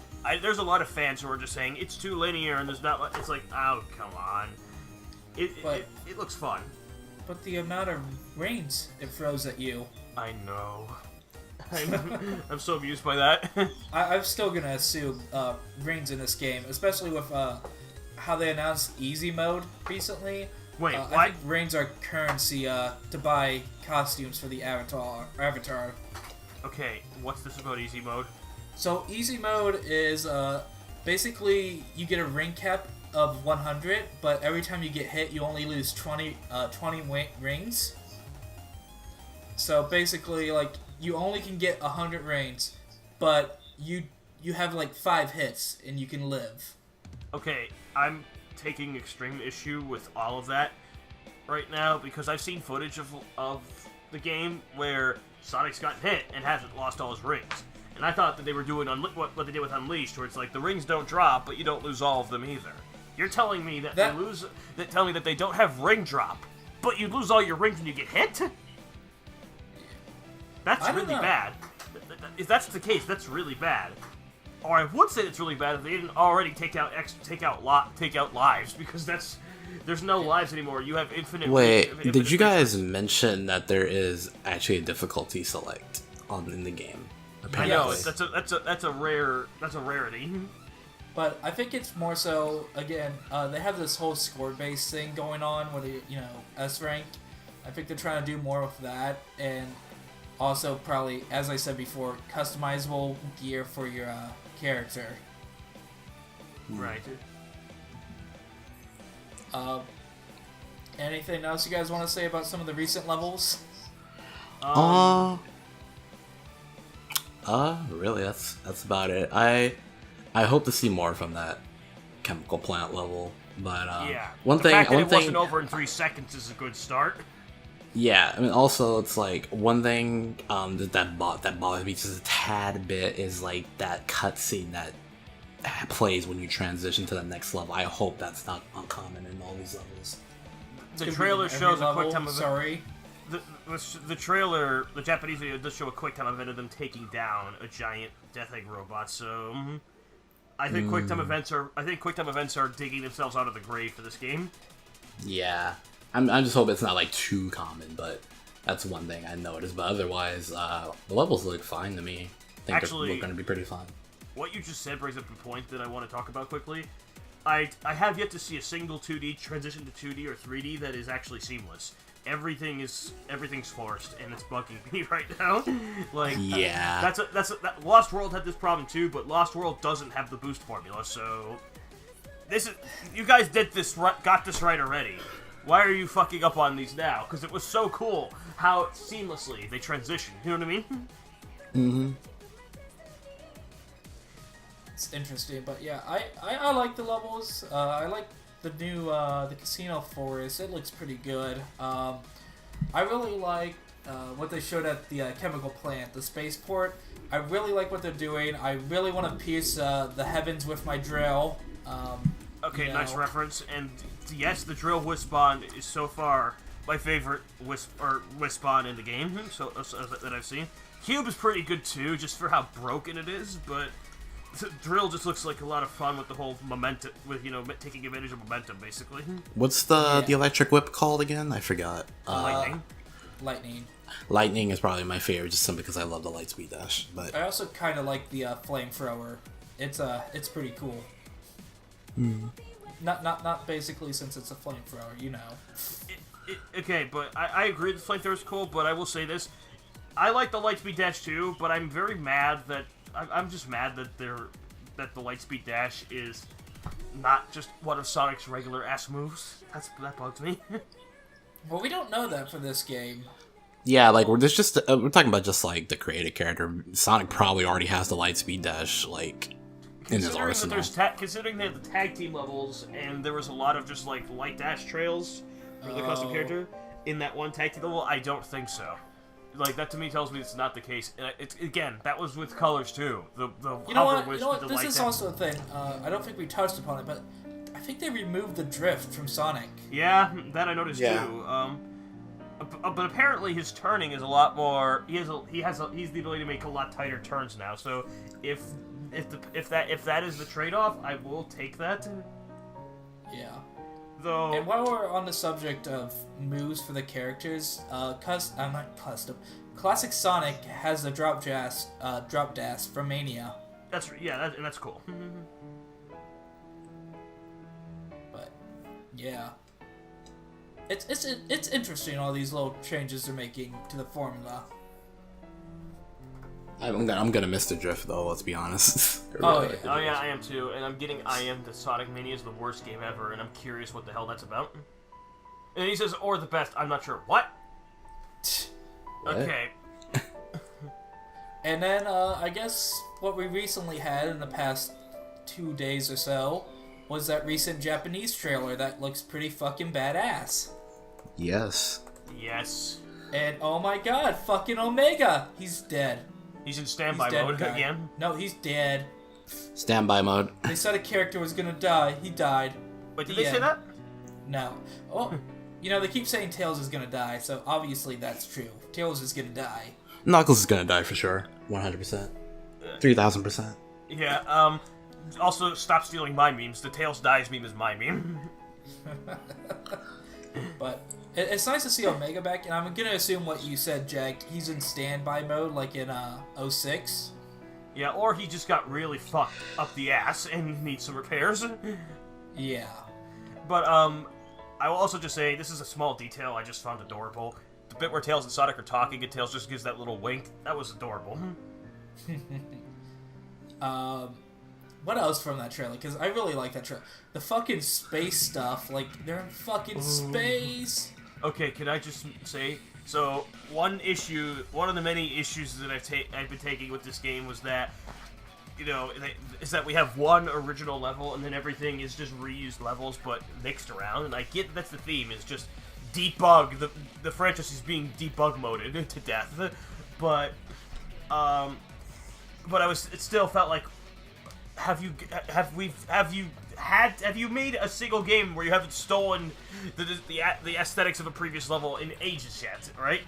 There's a lot of fans who are just saying it's too linear and there's not much. It's like, oh, come on. It looks fun. But the amount of rains it throws at you. I know. I'm so amused by that. I'm still gonna assume rains in this game, especially with how they announced easy mode recently. Wait, what? I think rains are currency to buy costumes for the avatar. Okay, what's this about easy mode? So easy mode is basically you get a ring cap of 100, but every time you get hit, you only lose 20 rings. So basically, like, you only can get 100 rings, but you have like 5 hits and you can live. Okay, I'm taking extreme issue with all of that right now because I've seen footage of the game where Sonic's gotten hit and hasn't lost all his rings. And I thought that they were doing what they did with Unleashed, where it's like the rings don't drop, but you don't lose all of them either. You're telling me that they don't have ring drop, but you lose all your rings when you get hit? That's really bad. If that's the case, that's really bad. Or I would say it's really bad if they didn't already take out lives, because there's no lives anymore. You have infinite. Wait, did you guys mention that there is actually a difficulty select in the game? Apparently. I know that's a rarity. But I think it's more so, again, they have this whole score-based thing going on with the, S rank. I think they're trying to do more with that, and also probably, as I said before, customizable gear for your character. Right. Anything else you guys want to say about some of the recent levels? Really, that's about it. I hope to see more from that Chemical Plant level, but yeah. One the thing fact that it wasn't over in 3 seconds is a good start. Yeah, I mean, also it's like one thing that bothers me just a tad bit is like that cutscene that plays when you transition to the next level. I hope that's not uncommon in all these levels. The trailer shows a quick time event. Sorry. The trailer, the Japanese video does show a quick time event of them taking down a giant Death Egg robot. So I think quick time events are digging themselves out of the grave for this game. Yeah, I'm just hoping it's not like too common, but that's one thing I noticed. But otherwise, the levels look fine to me. I think they're going to be pretty fun. What you just said brings up a point that I want to talk about quickly. I have yet to see a single 2D transition to 2D or 3D that is actually seamless. Everything's forced, and it's bugging me right now. Like, yeah, Lost World had this problem too, but Lost World doesn't have the boost formula. So you guys got this right already. Why are you fucking up on these now? Because it was so cool how seamlessly they transitioned. You know what I mean? Mm-hmm. It's interesting, but yeah, I like the levels. I like the new the Casino Forest. It looks pretty good. I really like what they showed at the chemical plant, the spaceport. I really like what they're doing. I really want to pierce the heavens with my drill. Okay, nice reference. And yes, the drill Wispon is so far my favorite Wispon in the game, so that I've seen. Cube is pretty good too, just for how broken it is, but drill just looks like a lot of fun with the whole momentum, with taking advantage of momentum, basically. What's the electric whip called again? I forgot. Lightning. Lightning is probably my favorite, just simply because I love the Lightspeed Dash. But I also kind of like the flamethrower. It's pretty cool. Not basically since it's a flamethrower, Okay, but I agree the flamethrower is cool, but I will say this. I like the Lightspeed Dash too, but I'm very mad that... I'm just mad that the Lightspeed Dash is not just one of Sonic's regular ass moves. That bugs me. Well, we don't know that for this game. Yeah, like we're talking about just like the creative character. Sonic probably already has the Lightspeed Dash like in his arsenal. Considering they have the tag team levels, and there was a lot of just like light dash trails for the custom character in that one tag team level, I don't think so. Like that to me tells me it's not the case. It's again, that was with colors too. You know what? This is also a thing. I don't think we touched upon it, but I think they removed the drift from Sonic. Yeah, that I noticed too. But apparently his turning is a lot more. He's the ability to make a lot tighter turns now. So if that is the trade-off, I will take that. Yeah. Though. And while we're on the subject of moves for the characters, Classic Sonic has the drop dash from Mania. That's cool. But yeah, it's interesting all these little changes they're making to the formula. I'm gonna miss the drift though. Let's be honest. Oh yeah, I am too. And I'm getting the Sonic Mania is the worst game ever, and I'm curious what the hell that's about. And he says, or the best. I'm not sure. What? Okay. And then I guess what we recently had in the past 2 days or so was that recent Japanese trailer that looks pretty fucking badass. Yes. And oh my god, fucking Omega! He's dead. He's in standby mode again? No, he's dead. Standby mode. They said a character was gonna die. He died. Wait, did they say that? No. Oh, they keep saying Tails is gonna die, so obviously that's true. Tails is gonna die. Knuckles is gonna die for sure. 100%. 3000%. Yeah, also, stop stealing my memes. The Tails dies meme is my meme. But it's nice to see Omega back, and I'm gonna assume what you said, Jack. He's in standby mode, like in 06. Yeah, or he just got really fucked up the ass and needs some repairs. Yeah. But I will also just say this is a small detail I just found adorable. The bit where Tails and Sonic are talking, and Tails just gives that little wink. That was adorable. What else from that trailer? Because I really like that trailer. The fucking space stuff, like they're in fucking space. Okay, can I just say, so one of the many issues that I've been taking with this game was that, is that we have one original level and then everything is just reused levels but mixed around. And I get that's the theme, is just debug, the franchise is being debug moded to death. But it still felt like, have you made a single game where you haven't stolen the aesthetics of a previous level in ages yet, right?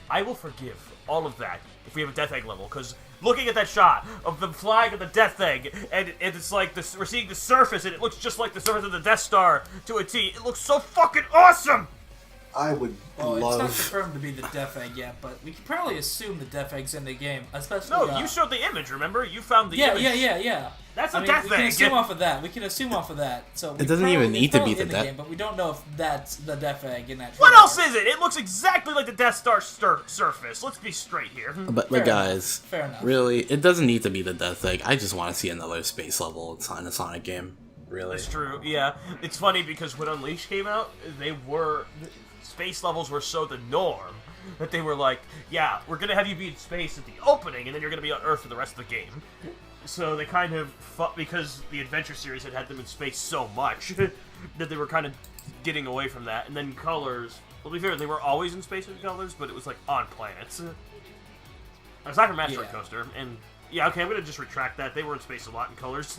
I will forgive all of that if we have a Death Egg level, because looking at that shot of the flag of the Death Egg, and it's like we're seeing the surface, and it looks just like the surface of the Death Star to a T. It looks so fucking awesome! I would love... It's not confirmed to be the Death Egg yet, but we can probably assume the Death Egg's in the game, especially... No, you showed the image, remember? You found the image. Yeah. That's a Death Egg! We can assume off of that. We can assume off of that. So it doesn't even need to be the Death Egg, but we don't know if that's the Death Egg in that trailer. What else is it? It looks exactly like the Death Star surface. Let's be straight here. But guys, fair enough. Really, it doesn't need to be the Death Egg. I just want to see another space level in a Sonic game. Really. That's true, yeah. It's funny because when Unleashed came out, space levels were so the norm that they were like, yeah, we're going to have you be in space at the opening, and then you're going to be on Earth for the rest of the game. So they kind of, because the Adventure series had them in space so much, that they were kind of getting away from that. And then Colors Well, to be fair, they were always in space and colors, but it was, like, on planets. Aside from Asteroid Coaster, and... Yeah, okay, I'm gonna just retract that. They were in space a lot in colors.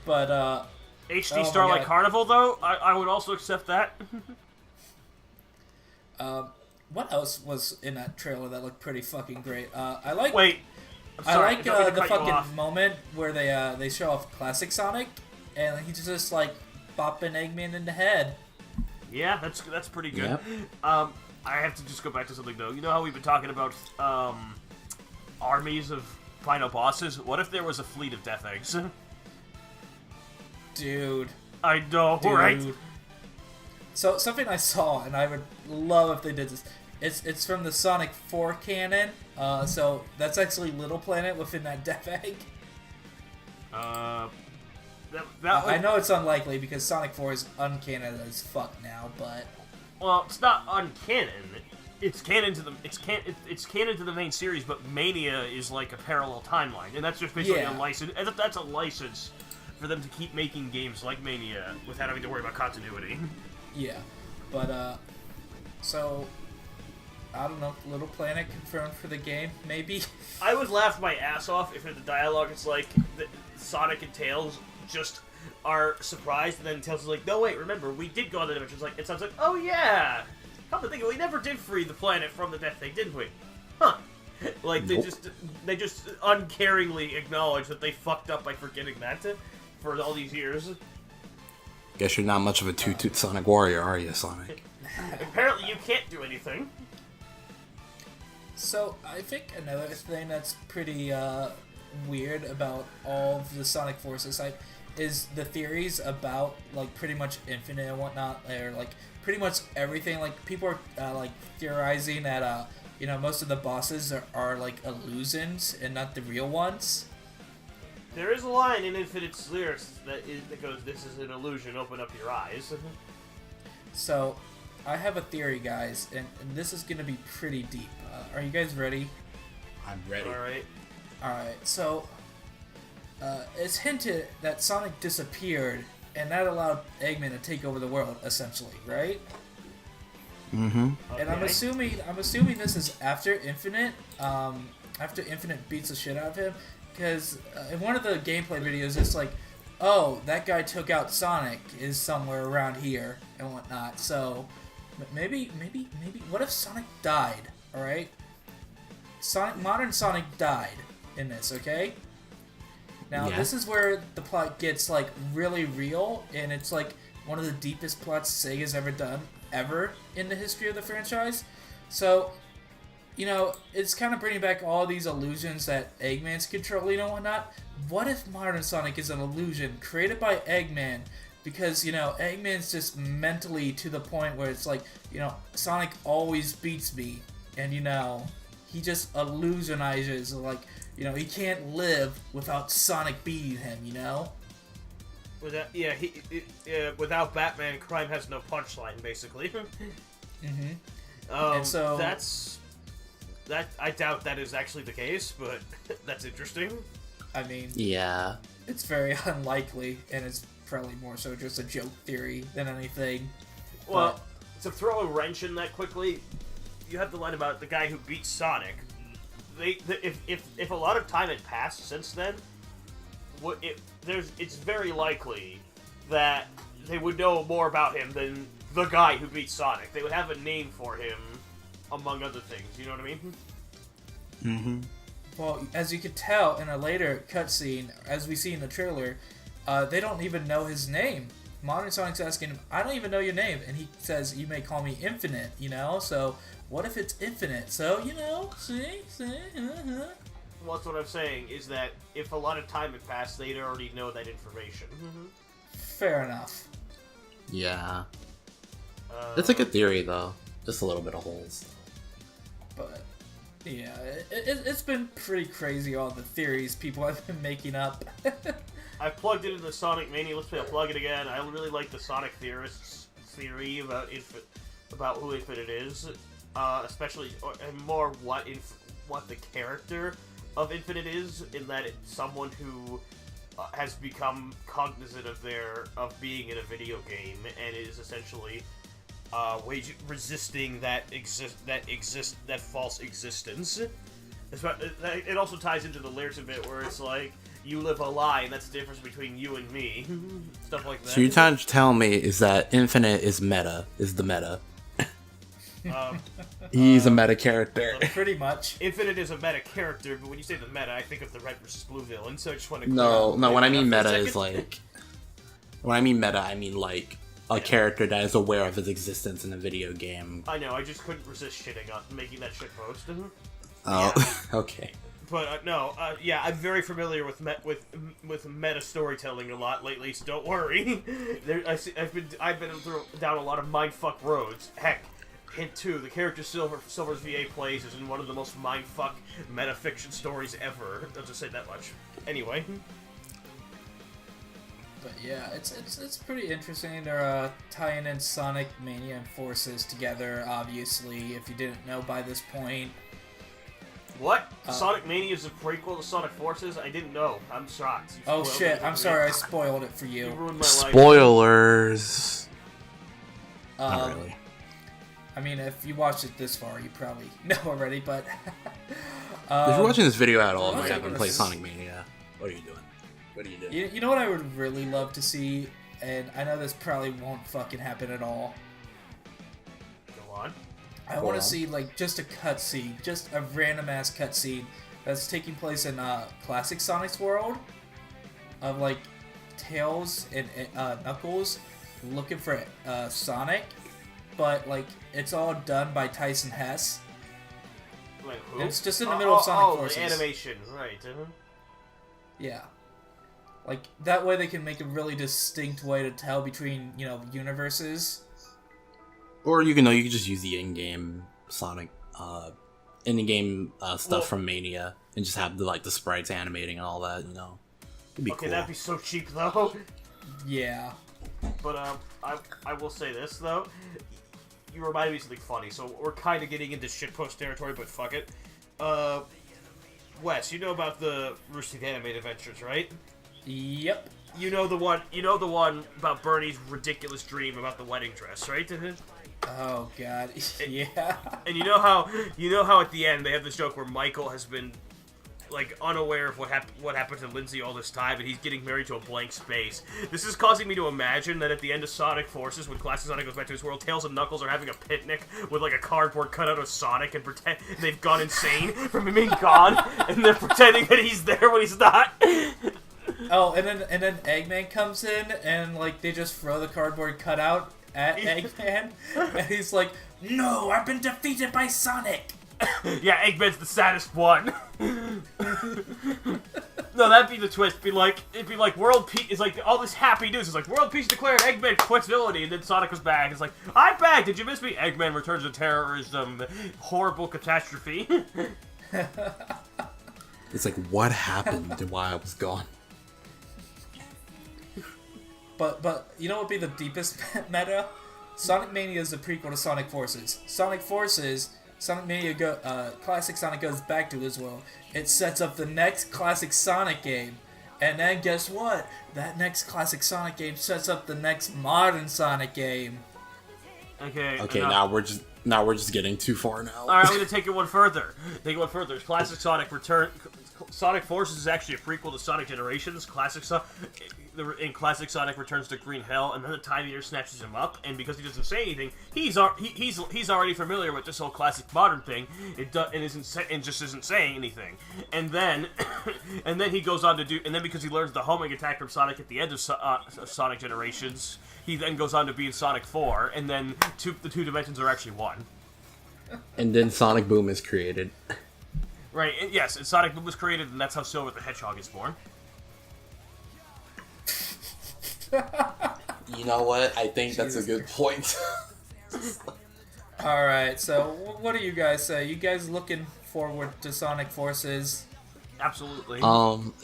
But, HD Starlight Carnival, though, I would also accept that. What else was in that trailer that looked pretty fucking great? I like... Wait. I'm sorry, I like the fucking moment where they show off Classic Sonic, and he's just, like, bopping Eggman in the head. Yeah, that's pretty good. Yep. I have to just go back to something, though. You know how we've been talking about armies of final bosses? What if there was a fleet of Death Eggs? Dude. I know, right? So, something I saw, and I would love if they did this, it's from the Sonic 4 canon, so that's actually Little Planet within that Death Egg. I know it's unlikely, because Sonic 4 is uncanon as fuck now, but... Well, it's not uncanon. It's canon to the main series, but Mania is like a parallel timeline, and that's just basically a license. That's a license for them to keep making games like Mania without having to worry about continuity. Yeah, but so I don't know. Little Planet confirmed for the game, maybe. I would laugh my ass off if in the dialogue it's like Sonic and Tails just are surprised, and then Tails is like, "No, wait, remember, we did go on that adventure." It's like, it sounds like, "Oh yeah, come to think of it, we never did free the planet from the Death Egg, didn't we?" Huh? Like they just uncaringly acknowledge that they fucked up by forgetting that for all these years. Guess you're not much of a two-toot Sonic warrior, are you, Sonic? Apparently, you can't do anything. So I think another thing that's pretty weird about all of the Sonic Forces is the theories about, like, pretty much Infinite and whatnot, or, like, pretty much everything. Like, people are, like, theorizing that, most of the bosses are like, illusions and not the real ones. There is a line in Infinite's lyrics that goes, "This is an illusion, open up your eyes." So, I have a theory, guys, and this is going to be pretty deep. Are you guys ready? I'm ready. Alright, so... it's hinted that Sonic disappeared, and that allowed Eggman to take over the world, essentially, right? Mm-hmm. Okay. And I'm assuming this is after Infinite, after Infinite beats the shit out of him, because in one of the gameplay videos, it's like, oh, that guy took out Sonic, is somewhere around here, and whatnot, so maybe, what if Sonic died, alright? Modern Sonic died in this, okay? Now, this is where the plot gets, like, really real, and it's, like, one of the deepest plots Sega's ever done, ever, in the history of the franchise. So, it's kind of bringing back all these illusions that Eggman's controlling and whatnot. What if Modern Sonic is an illusion created by Eggman? Because, Eggman's just mentally to the point where it's like, Sonic always beats me, and, he just illusionizes, like, he can't live without Sonic beating him, Without Batman, crime has no punchline, basically. Mm-hmm. And so I doubt that is actually the case, but that's interesting. I mean, yeah, it's very unlikely, and it's probably more so just a joke theory than anything. Well, to throw a wrench in that quickly, you have the line about the guy who beats Sonic. If a lot of time had passed since then, it's very likely that they would know more about him than the guy who beats Sonic. They would have a name for him, among other things. You know what I mean? Mm-hmm. Well, as you could tell in a later cutscene, as we see in the trailer, they don't even know his name. Modern Sonic's asking him, "I don't even know your name," and he says, "You may call me Infinite," So what if it's Infinite? So, see? Well, that's what I'm saying, is that if a lot of time had passed, they'd already know that information. Fair enough. Yeah. That's a good theory, though. Just a little bit of holes. But, yeah, it's been pretty crazy, all the theories people have been making up. I plugged it into Sonic Mania. Let's play. I'll plug it again. I really like the Sonic theorists' theory about who Infinite is, especially and more what the character of Infinite is, in that it's someone who has become cognizant of being in a video game and is essentially resisting that false existence. It also ties into the lyrics of it, where it's like, you live a lie, and that's the difference between you and me. Stuff like that. So you're trying to tell me is that Infinite is the meta. He's a meta character. Pretty much. Infinite is a meta character, but when you say the meta, I think of the red versus blue villain, so I just want to... No, when I mean meta is like... When I mean meta, I mean like a character that is aware of his existence in a video game. I know, I just couldn't resist shitting on making that shit post. Oh, yeah. Okay. But yeah, I'm very familiar with meta storytelling a lot lately, so don't worry. I've been down a lot of mindfuck roads. Heck, hint 2, the character Silver's VA plays is in one of the most mindfuck meta fiction stories ever. I'll just say that much. Anyway. But yeah, it's pretty interesting. They're tying in Sonic Mania and Forces together. Obviously, if you didn't know by this point. What? Sonic Mania is a prequel to Sonic Forces? I didn't know. I'm shocked. Oh shit! I'm sorry, I spoiled it for you. You ruined my life. Spoilers. Not really. I mean, if you watched it this far, you probably know already. But if you're watching this video at all, and you haven't played Sonic Mania, what are you doing? What are you doing? You know what I would really love to see, and I know this probably won't fucking happen at all. Go on. I want to see, like, just a cutscene, just a random-ass cutscene that's taking place in classic Sonic's world, of, like, Tails and Knuckles looking for Sonic, but, like, it's all done by Tyson Hesse. Wait, who? It's just in the middle of Sonic Forces. The animation, right. Yeah. Like, that way they can make a really distinct way to tell between, universes. Or you can just use the in-game Sonic, in-game stuff from Mania and just have the sprites animating and all that. It'd be cool. That'd be so cheap though. Yeah. But I will say this though, you reminded me of something funny. So we're kind of getting into shitpost territory, but fuck it. Wes, you know about the Rooster Teeth animated adventures, right? Yep. You know the one about Bernie's ridiculous dream about the wedding dress, right? Oh god, yeah. And you know how at the end they have this joke where Michael has been unaware of what happened to Lindsay all this time, and he's getting married to a blank space. This is causing me to imagine that at the end of Sonic Forces, when classic Sonic goes back to his world, Tails and Knuckles are having a picnic with a cardboard cutout of Sonic and pretend they've gone insane from him being gone, and they're pretending that he's there when he's not. Oh, and then Eggman comes in and they just throw the cardboard cutout at Eggman, and he's like, "No, I've been defeated by Sonic." Yeah, Eggman's the saddest one. No, that'd be the twist. It'd be like world peace. It's like all this happy news. It's like world peace declared. Eggman quits villainy, and then Sonic was back. It's like, I'm back. Did you miss me? Eggman returns to terrorism. Horrible catastrophe. It's like, what happened while I was gone? But you know what would be the deepest meta? Sonic Mania is the prequel to Sonic Forces. Sonic Forces, Sonic Mania classic Sonic goes back to his world. It sets up the next classic Sonic game. And then guess what? That next classic Sonic game sets up the next modern Sonic game. Okay, now we're just getting too far now. Alright, I'm gonna take it one further. Classic Sonic Sonic Forces is actually a prequel to Sonic Generations. Classic Sonic returns to Green Hell, and then the Time Eater snatches him up. And because he doesn't say anything, he's already familiar with this whole classic modern thing. And just isn't saying anything. And then he goes on to do. And then because he learns the homing attack from Sonic at the end of Sonic Generations, he then goes on to be in Sonic 4. And then the two dimensions are actually one. And then Sonic Boom is created. Right, yes, and Sonic Boom was created, and that's how Silver the Hedgehog is born. You know what? I think that's a good point. Alright, so what do you guys say? You guys looking forward to Sonic Forces? Absolutely.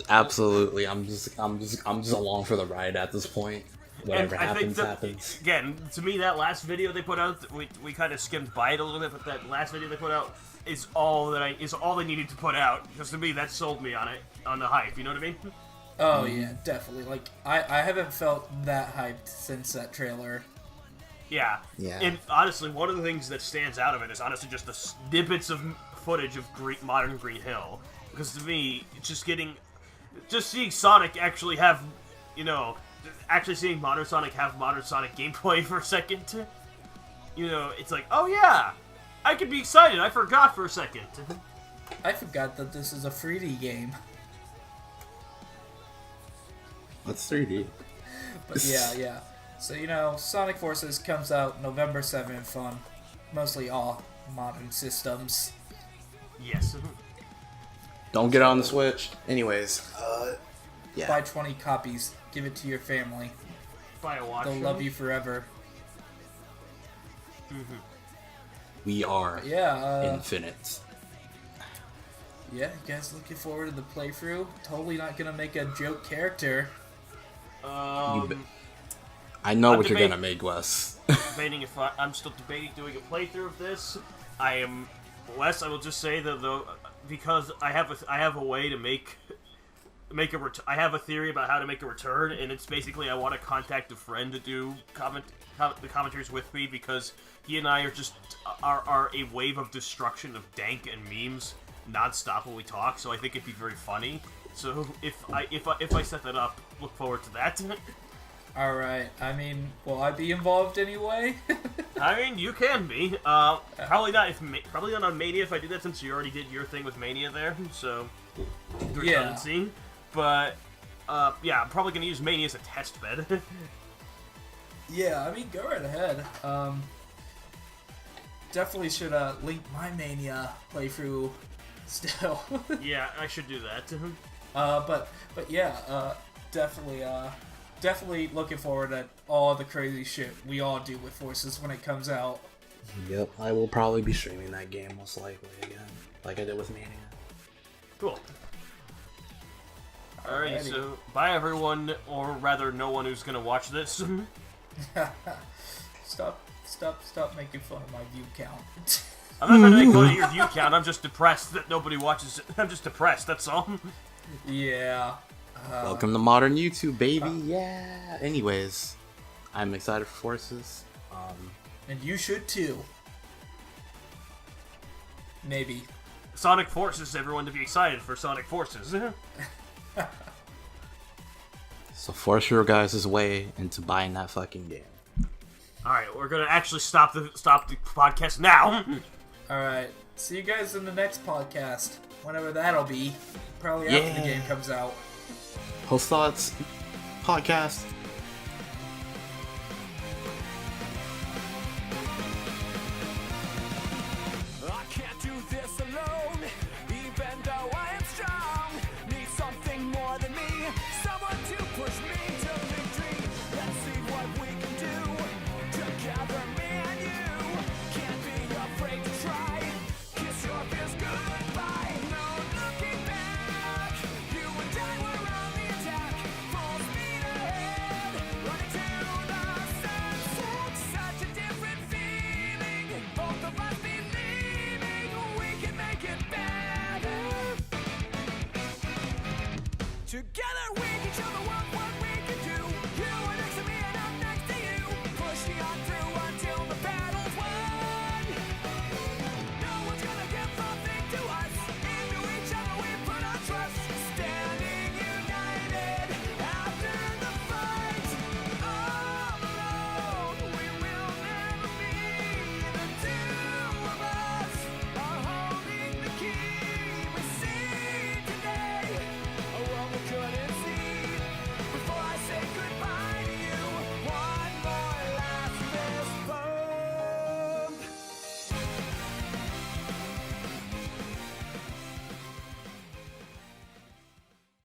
Absolutely. I'm just along for the ride at this point. Whatever happens. Again, to me, that last video they put out, we kind of skimmed by it a little bit, but that last video they put out is all they needed to put out. Because to me, that sold me on the hype. You know what I mean? Oh yeah, definitely. Like I haven't felt that hyped since that trailer. Yeah. And honestly, one of the things that stands out of it is honestly just the snippets of footage of modern Green Hill. Because to me, it's just seeing Sonic actually have, actually seeing modern Sonic have modern Sonic gameplay for a second, it's like, oh yeah, I could be excited. I forgot for a second. I forgot that this is a 3D game. What's 3D? But yeah. So, Sonic Forces comes out November 7th on mostly all modern systems. Yes. Don't get on the Switch. Anyways, yeah. Buy 20 copies. Give it to your family. Buy a watch. They'll love you forever. Mm-hmm. We are infinite. Yeah, you guys looking forward to the playthrough? Totally not gonna make a joke character. I know what you're gonna make, Wes. I'm still debating doing a playthrough of this. Wes, I will just say that though, because I have a way to I have a theory about how to make a return, and it's basically I want to contact a friend to do the commentaries with me, because he and I are a wave of destruction of dank and memes nonstop when we talk. So I think it'd be very funny. So if I set that up, look forward to that. All right. I mean, will I be involved anyway? I mean, you can be. Probably not on Mania if I do that, since you already did your thing with Mania there. So redundancy. But yeah, I'm probably gonna use Mania as a test bed. Yeah, I mean, go right ahead. Definitely should link my Mania playthrough still. Yeah, I should do that. But yeah, definitely looking forward to all the crazy shit we all do with Forces when it comes out. Yep, I will probably be streaming that game most likely again, like I did with Mania. Cool. Alright, so bye everyone, or rather no one who's gonna watch this. Stop making fun of my view count. I'm not trying to make fun of your view count, I'm just depressed that nobody watches it. I'm just depressed, that's all. Yeah. Welcome to modern YouTube, baby. Yeah. Anyways, I'm excited for Forces. And you should too. Maybe. Sonic forces everyone to be excited for Sonic Forces. So force your guys' way into buying that fucking game. Alright, we're gonna actually stop the podcast now. Alright. See you guys in the next podcast. Whenever that'll be. Probably after the game comes out. Post thoughts podcast. I can't do this alone, even though I am strong. Need something more than me, someone to push me to victory. Let's see what we can do together, me and you. Can't be afraid to try. Kiss your fears goodbye. No looking back. You and I were on the attack. Full speed ahead, running to the sunset. Such a different feeling. Both of us believing we can make it better. Together we can show the world.